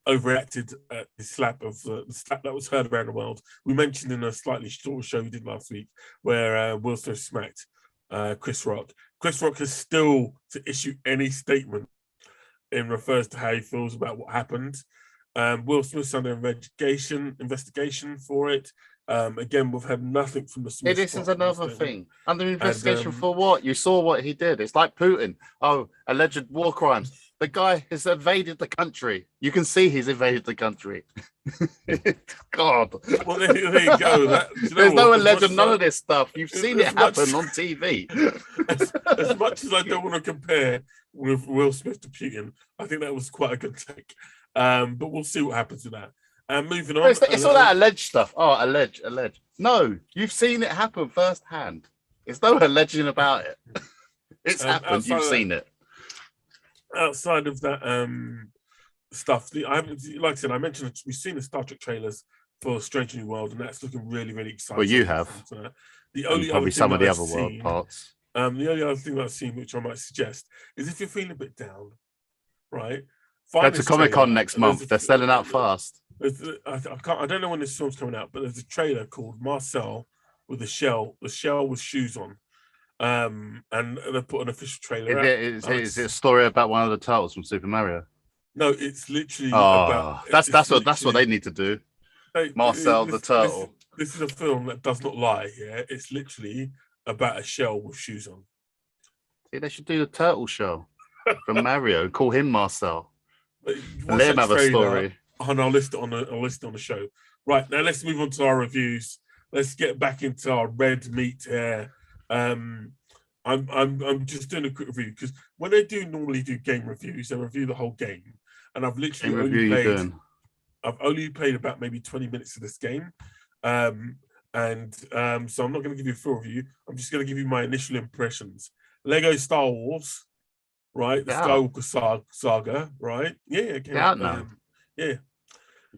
overreacted at the slap that was heard around the world. We mentioned in a slightly shorter show we did last week where Will Smith smacked Chris Rock. Chris Rock has still to issue any statement in refers to how he feels about what happened. Will Smith's under investigation for it. Again, we've had nothing from the Smiths. This is another thing. Under investigation for what? You saw what he did. It's like Putin. Oh, alleged war crimes. The guy has invaded the country. You can see he's invaded the country. God. Well, there you go. There's no alleged none of this stuff. You've seen it happen on TV. As much as I don't want to compare with Will Smith to Putin, I think that was quite a good take. But we'll see what happens with that. And moving on. It's all that alleged stuff. Oh, alleged. No, you've seen it happen firsthand. There's no alleging about it. It's happened. You've seen it. Outside of that stuff, I haven't, like I said, I mentioned we've seen the Star Trek trailers for Strange New World, and that's looking really, really exciting. Well, you have. The only probably some of the other world parts. The only other thing that I've seen, which I might suggest, is if you're feeling a bit down, right? Go to Comic-Con next month. They're selling out fast. I don't know when this film's coming out, but there's a trailer called Marcel with the shell with shoes on. And they put an official trailer out. Is it a story about one of the turtles from Super Mario? No, it's literally about... That's what they need to do. Marcel the turtle. This is a film that does not lie, yeah? It's literally about a shell with shoes on. See, they should do the turtle show from Mario. Call him Marcel. And let him have a story. And I'll list it on the show. Right, now let's move on to our reviews. Let's get back into our red meat here. I'm just doing a quick review because when they normally do game reviews, they review the whole game, and I've literally only played about maybe 20 minutes of this game, so I'm not going to give you a full review. I'm just going to give you my initial impressions. Lego Star Wars, right? The Skywalker saga, right? Yeah, it came out now. Yeah.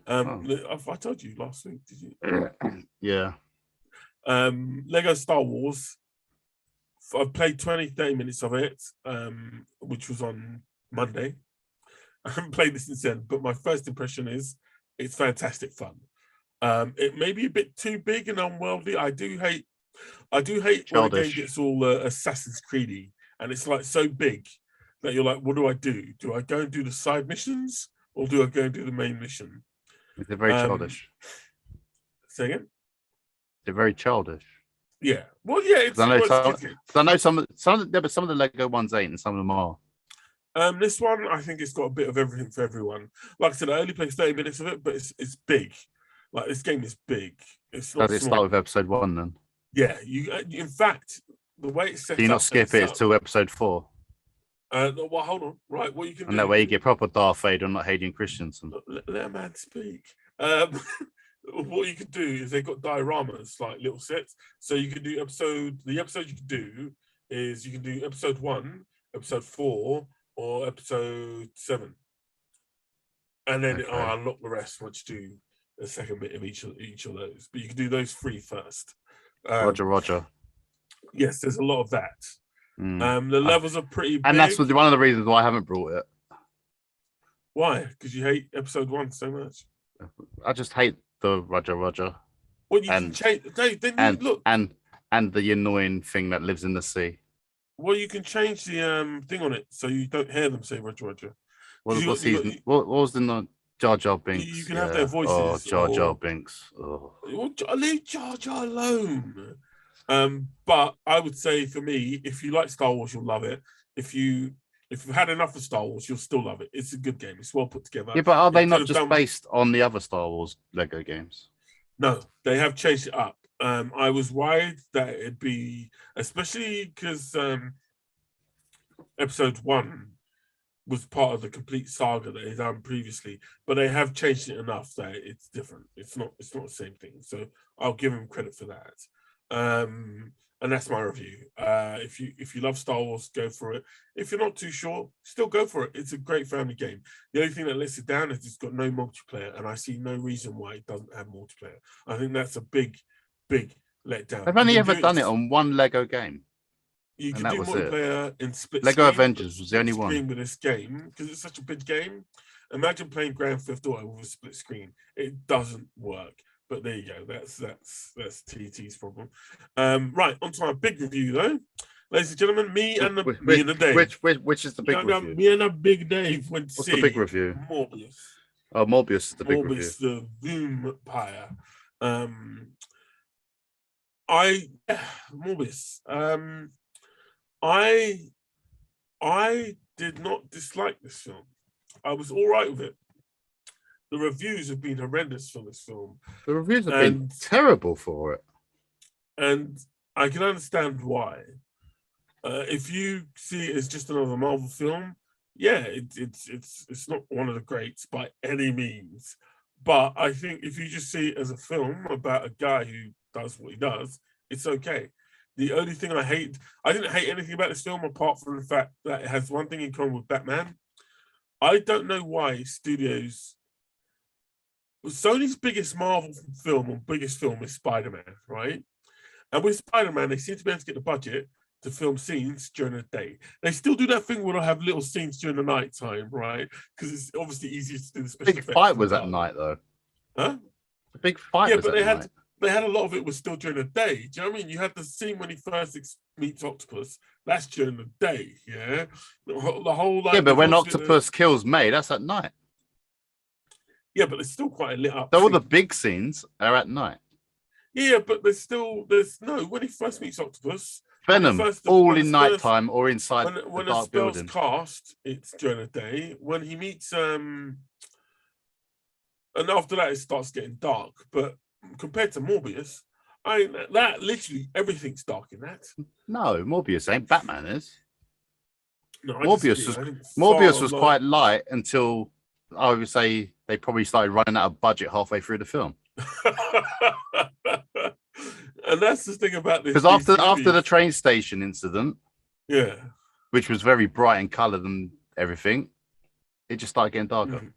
I told you last week, did you? Yeah. Lego Star Wars. I've played 30 minutes of it, which was on Monday. I haven't played this since then, but my first impression is it's fantastic fun. It may be a bit too big and unworldly. I do hate when a game gets all Assassin's Creedy and it's like so big that you're like, what do I do? Do I go and do the side missions or do I go and do the main mission? They're very childish. Say again? They're very childish. Yeah. Well, yeah. It's I know some of the Lego ones ain't, and some of them are. This one, I think it's got a bit of everything for everyone. Like I said, I only played 30 minutes of it, but it's big. Like this game is big. It's not. Does it start with episode 1 then? Yeah. In fact, the way it's set up. Do you not skip it till episode 4? No, well, hold on. Right, what you can do. And that way you get proper Darth Vader and not Hayden Christensen. Let a man speak. What you could do is they've got dioramas, like little sets. So you can do the episode you can do is you can do episode 1, episode 4, or episode 7. And then I'll unlock the rest once you do the second bit of each of those. But you can do those 3 first. Roger. Yes, there's a lot of that. The levels are pretty big. And that's one of the reasons why I haven't brought it. Why? Because you hate episode 1 so much? I just hate the Roger. Well, you can change. Look. And the annoying thing that lives in the sea. Well, you can change the thing on it so you don't hear them say Roger. What was in the Jar Jar Binks? You can have their voices. Oh, Jar Jar Binks. Oh. Leave Jar Jar alone. But I would say for me, if you like Star Wars, you'll love it. If you've had enough of Star Wars, you'll still love it. It's a good game. It's well put together. Yeah, but are they not just based on the other Star Wars Lego games? No, they have changed it up. I was worried that it'd be, especially because episode 1 was part of the complete saga that they'd done previously, but they have changed it enough that it's different. It's not the same thing. So I'll give them credit for that. And that's my review. If you love Star Wars, go for it. If you're not too sure, still go for it. It's a great family game. The only thing that lets it down is it's got no multiplayer, and I see no reason why it doesn't have multiplayer. I think that's a big letdown. They've only ever done it on one Lego game. You can do multiplayer in split Lego screen, Avengers was the only one. With this game, because it's such a big game, imagine playing Grand Theft Auto with a split screen. It doesn't work. But there you go. That's TT's problem. Right, on to our big review though, ladies and gentlemen. Me and the Dave. Which is the big review? Me and the Big Dave went to see. What's the big review? Morbius. Oh, Morbius is the big review. Morbius, the vampire. Morbius. I did not dislike this film. I was all right with it. The reviews have been horrendous for this film. The reviews have been terrible for it. And I can understand why. If you see it as just another Marvel film, yeah, it's not one of the greats by any means. But I think if you just see it as a film about a guy who does what he does, it's okay. The only thing I didn't hate anything about this film apart from the fact that it has one thing in common with Batman. I don't know why studios... Sony's biggest Marvel film or biggest film is Spider-Man, right? And with Spider-Man, they seem to be able to get the budget to film scenes during the day. They still do that thing where they'll have little scenes during the night time, right? Because it's obviously easier to do the special effects. Big fight was at night, though. Huh? The big fight was at night. They had a lot of it was still during the day. Do you know what I mean? You had the scene when he first meets Octopus. That's during the day, yeah? The whole like... Yeah, but when Octopus kills May, that's at night. Yeah, but it's still quite a lit up. So all the big scenes are at night. Yeah, but when he first meets Octopus, Venom, all in nighttime or inside when the dark building. Cast, it's during the day. When he meets and after that it starts getting dark. But compared to Morbius, that literally everything's dark in that. No, Morbius ain't. Batman is. No, Morbius was quite light until I would say they probably started running out of budget halfway through the film. And that's the thing about this. Because after the train station incident, yeah, which was very bright and coloured and everything, it just started getting darker.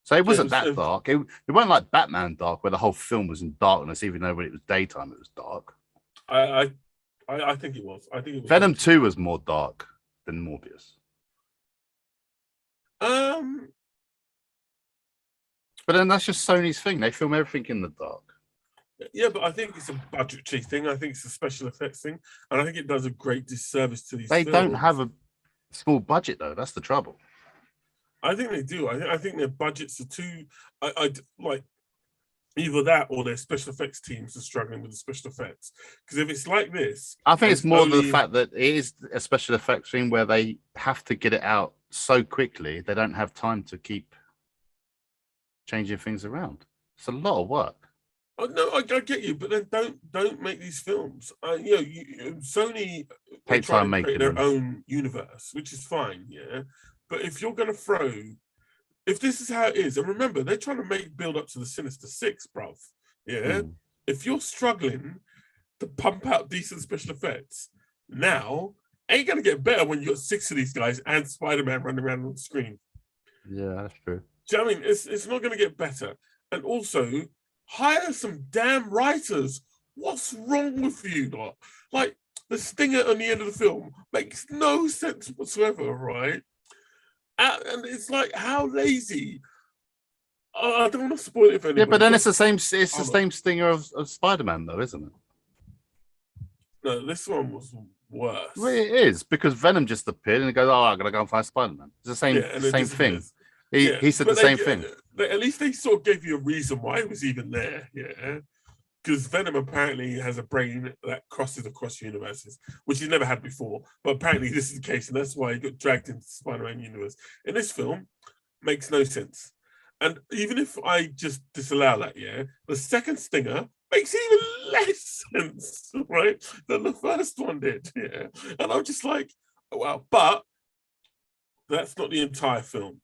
So it wasn't that dark. It wasn't like Batman dark, where the whole film was in darkness, even though when it was daytime, it was dark. I think it was. I think it was. Venom 2 was more dark than Morbius. But then that's just Sony's thing. They film everything in the dark. Yeah, but I think it's a budgetary thing. I think it's a special effects thing, and I think it does a great disservice to these. They films. don't have a small budget though. That's the trouble. I think they do. I think their budgets are too. I like either that or their special effects teams are struggling with the special effects. Because if it's like this, I think it's more the fact that it is a special effects thing where they have to get it out so quickly. They don't have time to keep changing things around. It's a lot of work. Oh, no, I get you, but then don't make these films. Sony Take time making their own universe, which is fine, yeah. But if you're going to if this is how it is, and remember, they're trying to build up to the Sinister Six, bruv. Yeah. If you're struggling to pump out decent special effects now, ain't going to get better when you got 6 of these guys and Spider-Man running around on the screen. Yeah, that's true. Do you know what I mean? It's not going to get better. And also, hire some damn writers. What's wrong with you, lot? Like, the stinger on the end of the film makes no sense whatsoever, right? And it's like, how lazy. I don't want to spoil it for anybody. Yeah, but then it's the same stinger of Spider-Man, though, isn't it? No, this one was worse. Well, it is, because Venom just appeared and he goes, I'm going to go and find Spider-Man. It's the same thing. He said the same thing. At least they sort of gave you a reason why it was even there, yeah. Because Venom apparently has a brain that crosses across universes, which he's never had before. But apparently this is the case, and that's why he got dragged into the Spider-Man universe. In this film, makes no sense. And even if I just disallow that, yeah, the second stinger makes even less sense, right, than the first one did, yeah. And I'm just like, oh, wow. But that's not the entire film.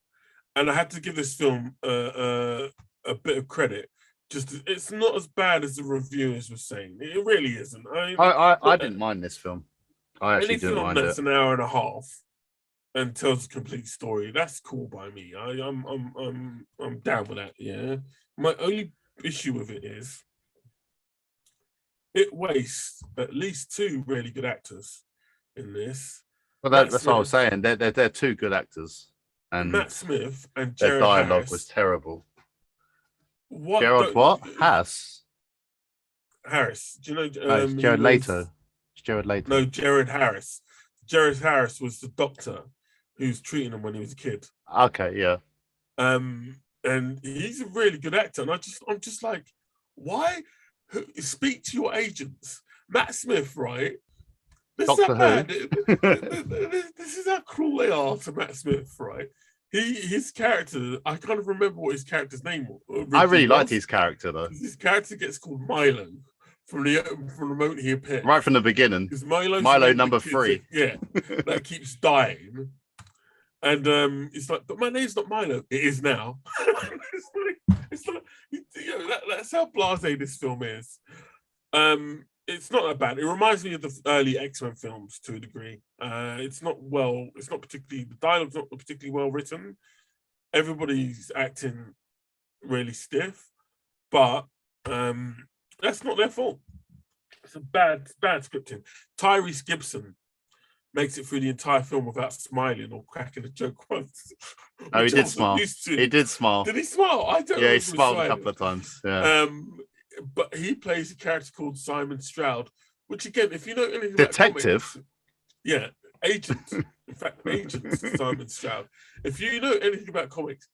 And I had to give this film a bit of credit. Just it's not as bad as the reviewers were saying. It really isn't. I didn't mind this film. I actually didn't mind it. That's an hour and a half and tells a complete story. That's cool by me. I'm down with that. Yeah. My only issue with it is it wastes at least 2 really good actors in this. Well, that's what I was saying. They're 2 good actors, and Matt Smith and their Jared dialogue Harris was terrible. What? Harris. Do you know? It's Jared Leto. It's Jared Leto. No, Jared Harris. Jared Harris was the doctor who's treating him when he was a kid. Okay, yeah. And he's a really good actor, and I'm just like, why? Speak to your agents, Matt Smith, right? This is how bad. This is how cruel they are to Matt Smith, right? His character, I kind of remember what his character's name was. I really liked his character though. His character gets called Milo from the moment he appeared. Right from the beginning. Because Milo number 3. That keeps dying. And it's like, but my name's not Milo. It is now. it's like that's how blasé this film is. It's not that bad. It reminds me of the early X-Men films to a degree. It's not particularly, the dialogue's not particularly well written. Everybody's acting really stiff, but that's not their fault. It's a bad scripting. Tyrese Gibson makes it through the entire film without smiling or cracking a joke once. Oh, he did smile. He did smile. Did he smile? I don't know. Yeah, he smiled a couple of times. Yeah. But he plays a character called Simon Stroud, which again, if you know anything detective, about comics, agent. In fact, agent Simon Stroud. If you know anything about comics,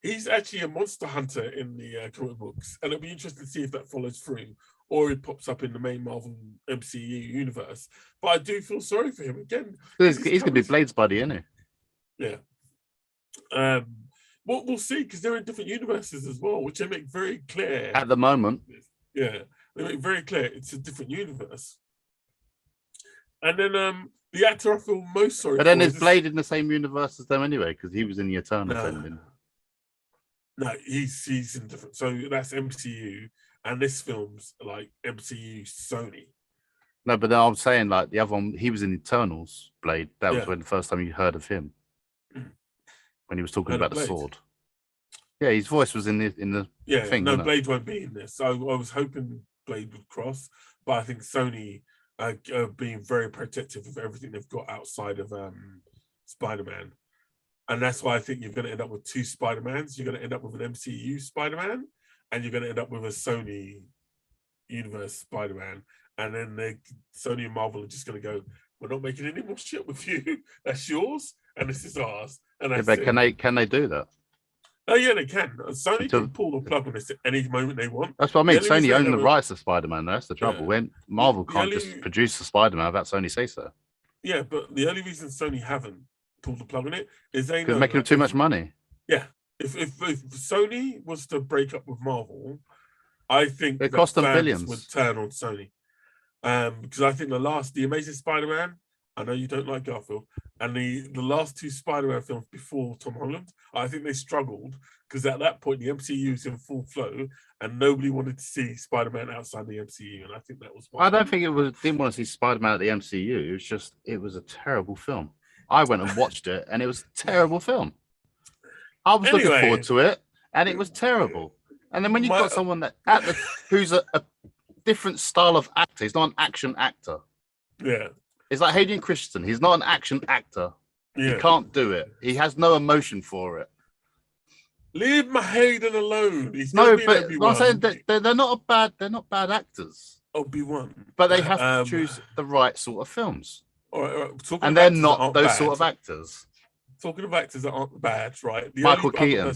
he's actually a monster hunter in the comic books, and it'll be interesting to see if that follows through, or he pops up in the main Marvel MCU universe. But I do feel sorry for him again. He's going to be Blade's buddy, isn't he? Yeah. We'll see, because they're in different universes as well, which they make very clear. At the moment. Yeah, they make very clear it's a different universe. And then the actor I feel most sorry for... But then is Blade in the same universe as them anyway? Because he was in the Eternals ending. No, he's in different... So that's MCU, and this film's like MCU Sony. No, but I'm saying like the other one, he was in Eternals, Blade. That was when the first time you heard of him. When he was talking about the sword. Yeah, his voice was in the Yeah, thing. no, Wasn't it? Blade won't be in this. I was hoping Blade would cross, but I think Sony are being very protective of everything they've got outside of Spider-Man. And that's why I think you're going to end up with two Spider-Mans. You're going to end up with an MCU Spider-Man, and you're going to end up with a Sony universe Spider-Man. And then Sony and Marvel are just going to go, we're not making any more shit with you. That's yours, and this is ours. And that's but it. can they do that? Oh yeah, they can. Sony Until, can pull the plug on this at any moment they want. that's what I mean. The only reason Sony they own the never- rights to Spider-Man. That's the trouble. Yeah. When Marvel The can't only- just produce the Spider-Man without Sony say so. Yeah, but the only reason Sony haven't pulled the plug on it is they know Because making them too much money. Yeah, if Sony was to break up with Marvel, I think It cost them fans billions. would turn on Sony. Because I think the Amazing Spider-Man, I know you don't like Garfield, and the last two Spider-Man films before Tom Holland, I think they struggled because at that point the MCU was in full flow and nobody wanted to see Spider-Man outside the MCU, and I think that was why. I don't think didn't want to see Spider-Man at the MCU. It was a terrible film. I went and watched it, and it was a terrible film. I was looking forward to it, and it was terrible. And then when you've got someone who's a different style of actor, he's not an action actor. Yeah. It's like Hayden Christensen. He's not an action actor. Yeah. He can't do it. He has no emotion for it. Leave my Hayden alone. He's No, but I'm saying they're not bad actors. Obi-Wan. But they have to choose the right sort of films. All right. And they're not those sort of actors. Talking of actors that aren't bad, right? Michael Keaton.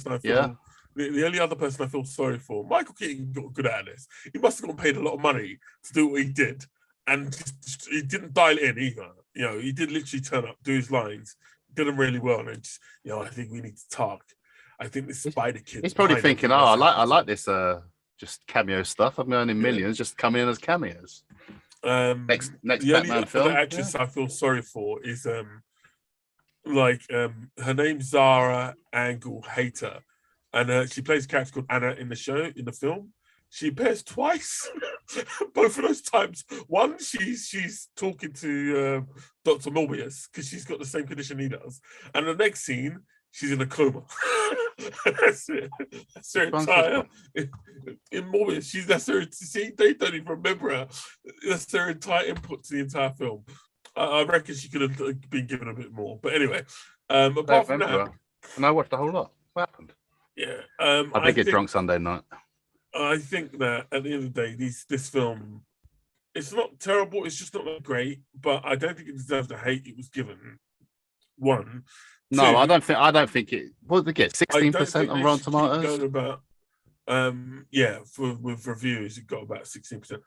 The only other person I feel sorry for, Michael Keaton got good at this. He must have gotten paid a lot of money to do what he did. And he didn't dial it in either. You know, he did literally turn up, do his lines, did them really well. And just, I think we need to talk. I think this Spider Kid. He's probably thinking, I like this just cameo stuff. I'm earning millions just coming in as cameos. Next the Batman only film. Actress I feel sorry for is her name's Zara Angle Hater, and she plays a character called Anna in the film. She appears twice. Both of those times. One, she's talking to Dr. Morbius because she's got the same condition he does, and the next scene she's in a coma. That's it. That's her entire in Morbius. That's her. See, they don't even remember her. That's their entire input to the entire film. I reckon she could have been given a bit more. But anyway, apart from that, and I watched the whole lot. What happened? Yeah, I did get drunk Sunday night. I think that at the end of the day, this film, it's not terrible. It's just not that great. But I don't think it deserves the hate it was given. One. No, two, I don't think it. What did they get? 16% on Rotten Tomatoes. About, with reviews, it got about 16%.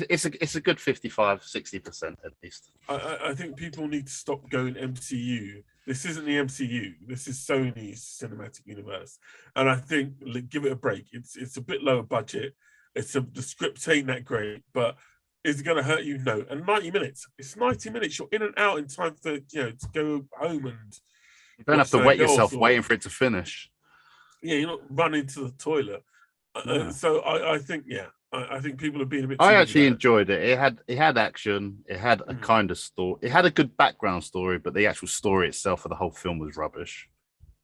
It's a good 55-60% at least. I think people need to stop going MCU. This isn't the MCU. This is Sony's cinematic universe, and I think give it a break. It's a bit lower budget. The script ain't that great, but is it going to hurt you? No. And 90 minutes. It's 90 minutes. You're in and out in time for to go home and. You don't have to wet yourself waiting for it to finish. Yeah, you're not running to the toilet. So I think, I think people are being a bit. I actually enjoyed it. It had action. It had a kind of story. It had a good background story, but the actual story itself for the whole film was rubbish.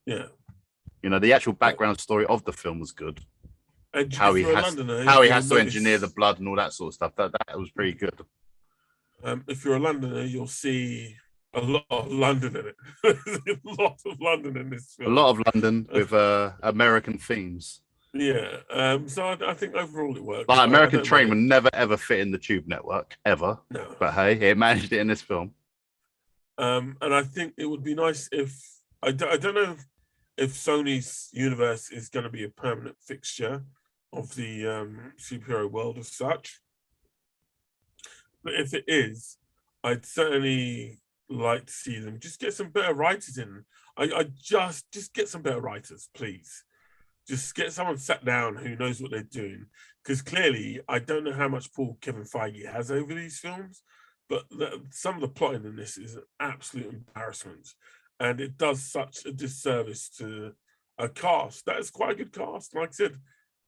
Yeah. The actual background story of the film was good. And how he has to engineer the blood and all that sort of stuff. That was pretty good. If you're a Londoner, you'll see a lot of London in it. A lot of London in this film. A lot of London with American themes. Yeah. So I think overall it worked. Like American Train would never ever fit in the Tube network ever. No. But hey, it managed it in this film. And I think it would be nice if I don't know if Sony's universe is going to be a permanent fixture of the superhero world as such. But if it is, I'd certainly like to see them just get some better writers in. I just get some better writers, please. Just get someone sat down who knows what they're doing. Because clearly, I don't know how much pull Kevin Feige has over these films, but some of the plotting in this is an absolute embarrassment. And it does such a disservice to a cast. That is quite a good cast. Like I said,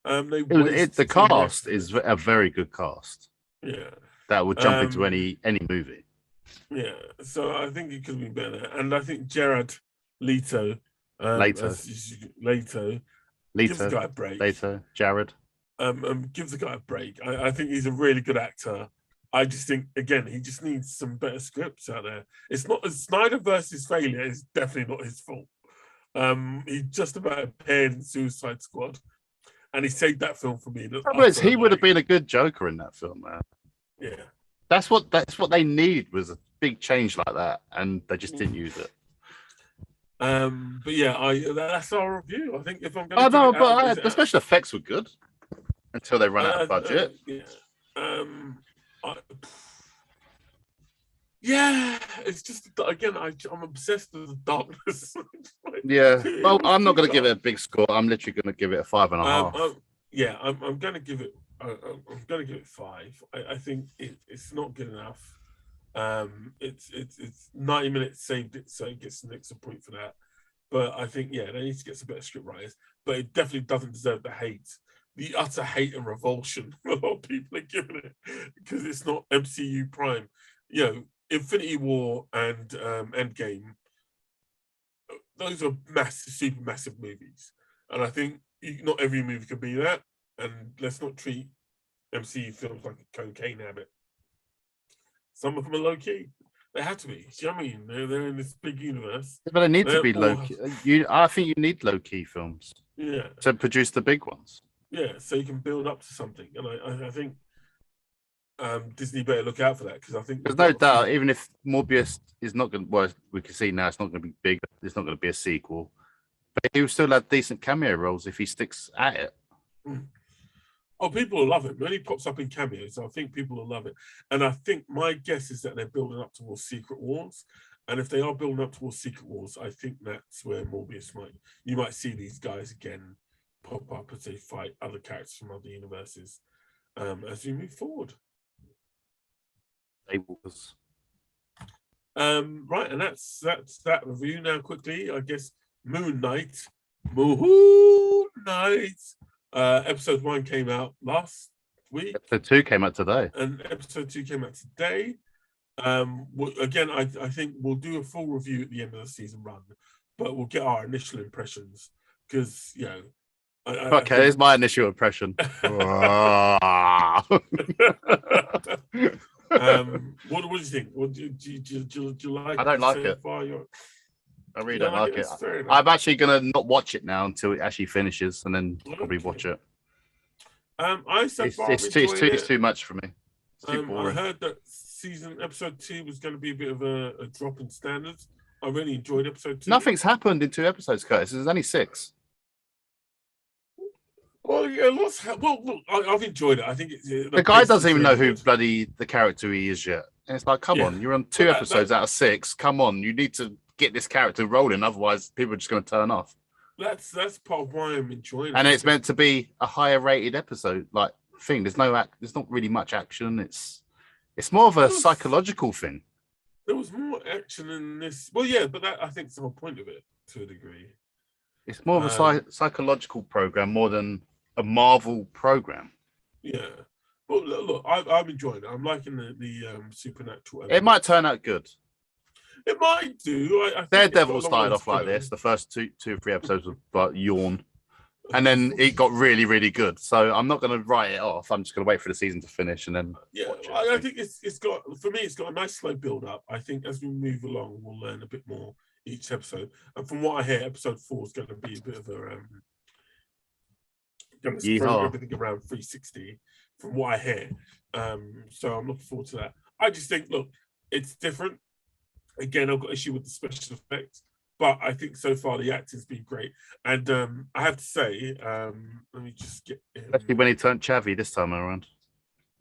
the cast is a very good cast. Yeah. That would jump into any movie. Yeah. So I think it could be better. And I think Jared Leto Later. Leto. Give the guy a break. Later. Jared. Give the guy a break. I think he's a really good actor. I just think, again, he just needs some better scripts out there. It's not Snyder versus failure is definitely not his fault. He just about appeared in Suicide Squad, and he saved that film for me. He would have been a good Joker in that film, man. Yeah, that's what they needed, was a big change like that, and they just didn't use it. But yeah, that's our review. I think if I'm going to, the special effects were good until they run out of budget. Yeah, it's just, again, I'm obsessed with the darkness. Yeah, well, I'm not going to give it a big score. I'm literally going to give it a 5.5. I'm going to give it. I'm going to give it 5. I think it's not good enough. It's 90 minutes saved it, so it gets an extra point for that. But I think, they need to get some better script writers. But it definitely doesn't deserve the utter hate and revulsion a lot of people are giving it, because it's not MCU Prime. Infinity War and Endgame, those are massive, super massive movies. And I think not every movie can be that. And let's not treat MCU films like a cocaine habit. Some of them are low key. They have to be. Do you know what I mean? They're in this big universe. But they need to be low key. I think you need low key films. Yeah. To produce the big ones. Yeah, so you can build up to something. And I think Disney better look out for that, because I think there's no doubt, even if Morbius is not going to, well, we can see now it's not going to be big. It's not going to be a sequel. But he will still have decent cameo roles if he sticks at it. Oh, people will love it. When he pops up in cameos, I think people will love it. And I think my guess is that they're building up towards Secret Wars. And if they are building up towards Secret Wars, I think that's where Morbius you might see these guys again pop up as they fight other characters from other universes as we move forward. Right, and that's that review. Now quickly, I guess Moon Knight. Episode 1 came out last week. Episode 2 came out today. And episode 2 came out today. Again, I think we'll do a full review at the end of the season run, but we'll get our initial impressions, because here's my initial impression. What do you think? What do you like? I don't like it. I really don't like it. I'm actually gonna not watch it now until it actually finishes, and then probably watch it. It's too much for me. I heard that episode 2 was going to be a bit of a drop in standards. I really enjoyed episode 2. Nothing's happened in 2 episodes, Curtis. There's only 6. Well, yeah, look, I've enjoyed it. I think the guy doesn't even know who bloody the character he is yet. And it's like, come on, you're on 2 episodes out of 6. Come on, you need to get this character rolling. Otherwise, people are just going to turn off. That's part of why I'm enjoying it. And it's meant to be a higher rated episode, like thing. There's not really much action. It's more of a psychological thing. There was more action in this. Well, yeah, but I think it's the whole point of it to a degree. It's more of a psychological program more than a Marvel program. Yeah. Well, look, I'm enjoying it. I'm liking the supernatural element. It might turn out good. It might do. I Daredevil started off like this. The first two or three episodes were like yawn. And then it got really, really good. So I'm not going to write it off. I'm just going to wait for the season to finish and then watch it. I think it's got, for me, it's got a nice slow build up. I think as we move along, we'll learn a bit more each episode. And from what I hear, episode 4 is going to be a bit of a going to throw everything around 360 from what I hear. So I'm looking forward to that. I just think, look, it's different. Again, I've got issue with the special effects, but I think so far the acting's been great. And I have to say, let me just get especially when he turned chavvy this time around.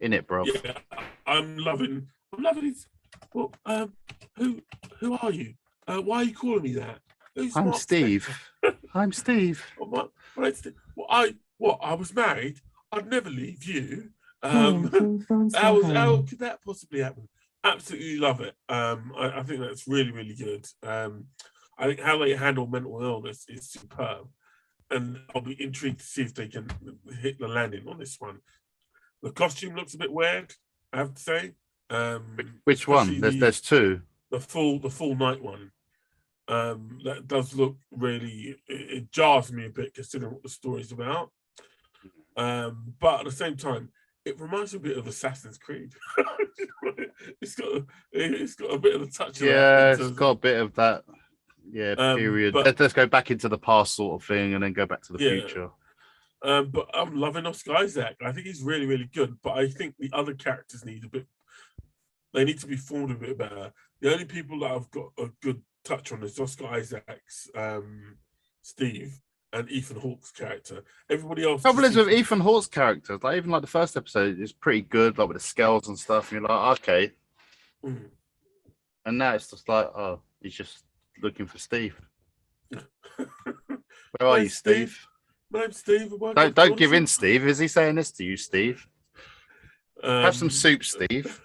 In it, bro. Yeah, I'm loving his. Well, who are you? Why are you calling me that? I'm Steve. I'm Steve. I was married. I'd never leave you. How could that possibly happen? Absolutely love it. I think that's really, really good. I think how they handle mental illness is superb, and I'll be intrigued to see if they can hit the landing on this one. The costume looks a bit weird, I have to say. Which one? There's 2. The full night one. That does look really. It jars me a bit considering what the story's about. But at the same time, it reminds me a bit of Assassin's Creed. it's got a bit of a touch of that. Yeah, it's got a bit of that. Yeah, period. But Let's go back into the past sort of thing, and then go back to the yeah, future. but I'm loving Oscar Isaac. I think he's really, really good. But I think the other characters need a bit. They need to be formed a bit better. The only people that I've got a good touch on is Oscar Isaac's Steve and Ethan Hawke's character. Everybody else. Trouble is with Ethan Hawke's character, like even like the first episode is pretty good, like with the scales and stuff. And you're like, okay. And now it's just like, oh, he's just looking for Steve. Where are you, Steve? My name's Steve. Don't give in, Steve. Is he saying this to you, Steve? Have some soup, Steve.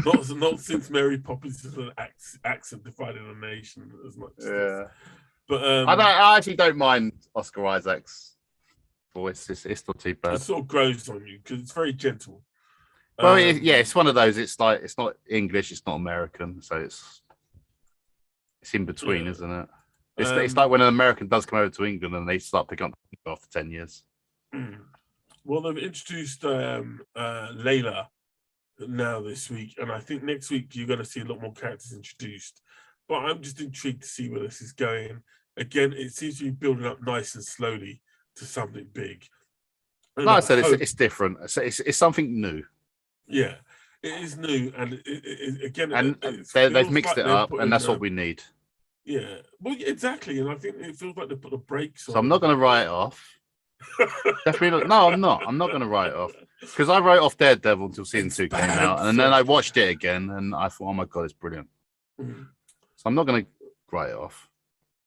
not since Mary Poppins' accent divided a nation as much. Yeah. But I actually don't mind Oscar Isaac's voice. It's not too bad. It sort of grows on you because it's very gentle. Well, it's one of those. It's like it's not English, it's not American, so it's in between, isn't it? It's like when an American does come over to England and they start picking up after 10 years. Well, they've introduced Layla now this week, and I think next week you're going to see a lot more characters introduced. But I'm just intrigued to see where this is going. Again, it seems to be building up nice and slowly to something big. And like I said, it's different. It's something new. Yeah, it is new, and they've mixed it up, and that's what we need. Yeah, well, exactly, and I think it feels like they put the brakes on. So I'm not going to write it off. Definitely not. No, I'm not. I'm not going to write it off because I wrote off Daredevil until season 2 came out, and then I watched it again, and I thought, oh my god, it's brilliant. So I'm not going to write it off.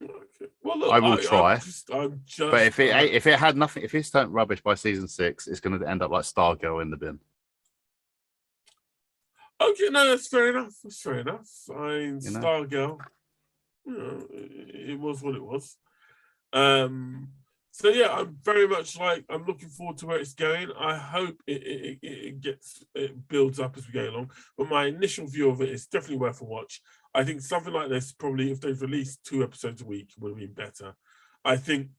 Okay. Well, look, I will try. I'm just, but if it had nothing, if it's turned rubbish by season 6, it's going to end up like Stargirl in the bin. Okay, no, that's fair enough. That's fair enough. Stargirl, it was what it was. So yeah, I'm very much I'm looking forward to where it's going. I hope it builds up as we go along. But my initial view of it is definitely worth a watch. I think something like this, probably if they've released 2 episodes a week, would have been better. I think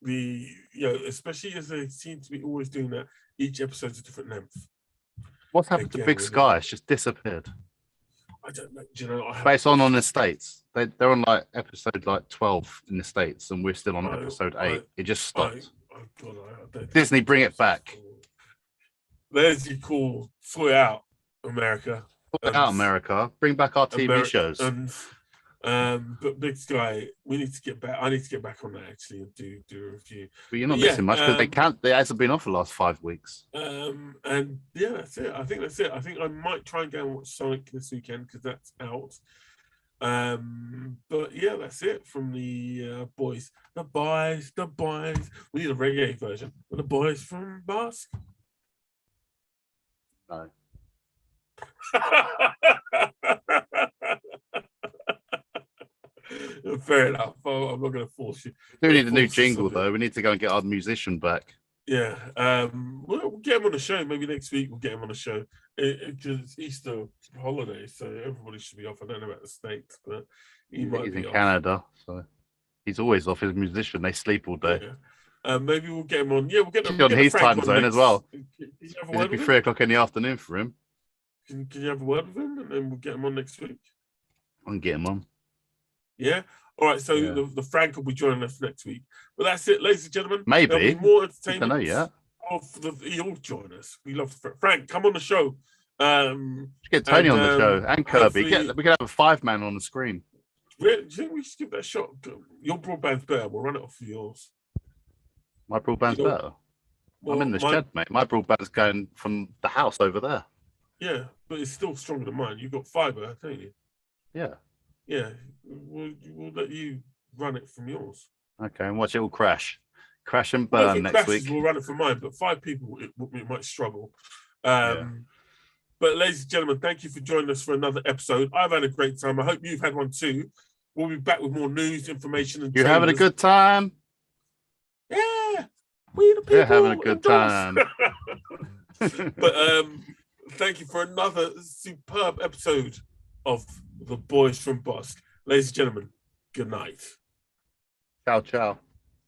especially as they seem to be always doing that, each episode's a different length. What's happened to Big Sky? It's just disappeared. I don't know. Do you know? But it's on the States. They're on episode 12 in the States, and we're still on episode 8. It just stopped. Disney, bring it back. There's your call. Sort it out, America. Sort it out, America. Bring back our TV shows. But Big Sky, we need to get back. I need to get back on that actually and do a review. But you're not missing much because they can't. It hasn't been off the last 5 weeks. And yeah, that's it. I think that's it. I think I might try and go and watch Sonic this weekend because that's out. But yeah, that's it from the boys. The boys. We need a reggae version. But the boys from Bossk. No. Fair enough. I'm not going to force you. We do need a new jingle though. We need to go and get our musician back. Yeah. We'll get him on the show. Maybe next week we'll get him on the show. Because it's Easter holiday, so everybody should be off. I don't know about the States, but he's in Canada, so he's always off. He's a musician. They sleep all day. Yeah. Maybe we'll get him on. Yeah, we'll get him on his time zone as well. It'll be 3 o'clock in the afternoon for him. Can you have a word with him, and then we'll get him on next week? I can get him on. Yeah. All right. So the Frank will be joining us next week. But that's it, ladies and gentlemen. Maybe there'll be more entertainment. I don't know yet. He'll join us. We love Frank. Come on the show. Get Tony on the show and Kirby. We can have a 5-man on the screen. Do you think we should give that a shot? Your broadband's better. We'll run it off for yours. My broadband's better. Well, I'm in the shed, mate. My broadband's going from the house over there. Yeah, but it's still stronger than mine. You've got fibre, don't you? Yeah. Yeah. We'll let you run it from yours. Okay, and watch it all crash. Crash and burn next week. We'll run it for mine, but 5 people, it might struggle. But ladies and gentlemen, thank you for joining us for another episode. I've had a great time. I hope you've had one too. We'll be back with more news, information, and you're having a good time. Yeah, we the people. You're having a good time. But thank you for another superb episode of The Boys from Bossk. Ladies and gentlemen, Good night. Ciao, ciao.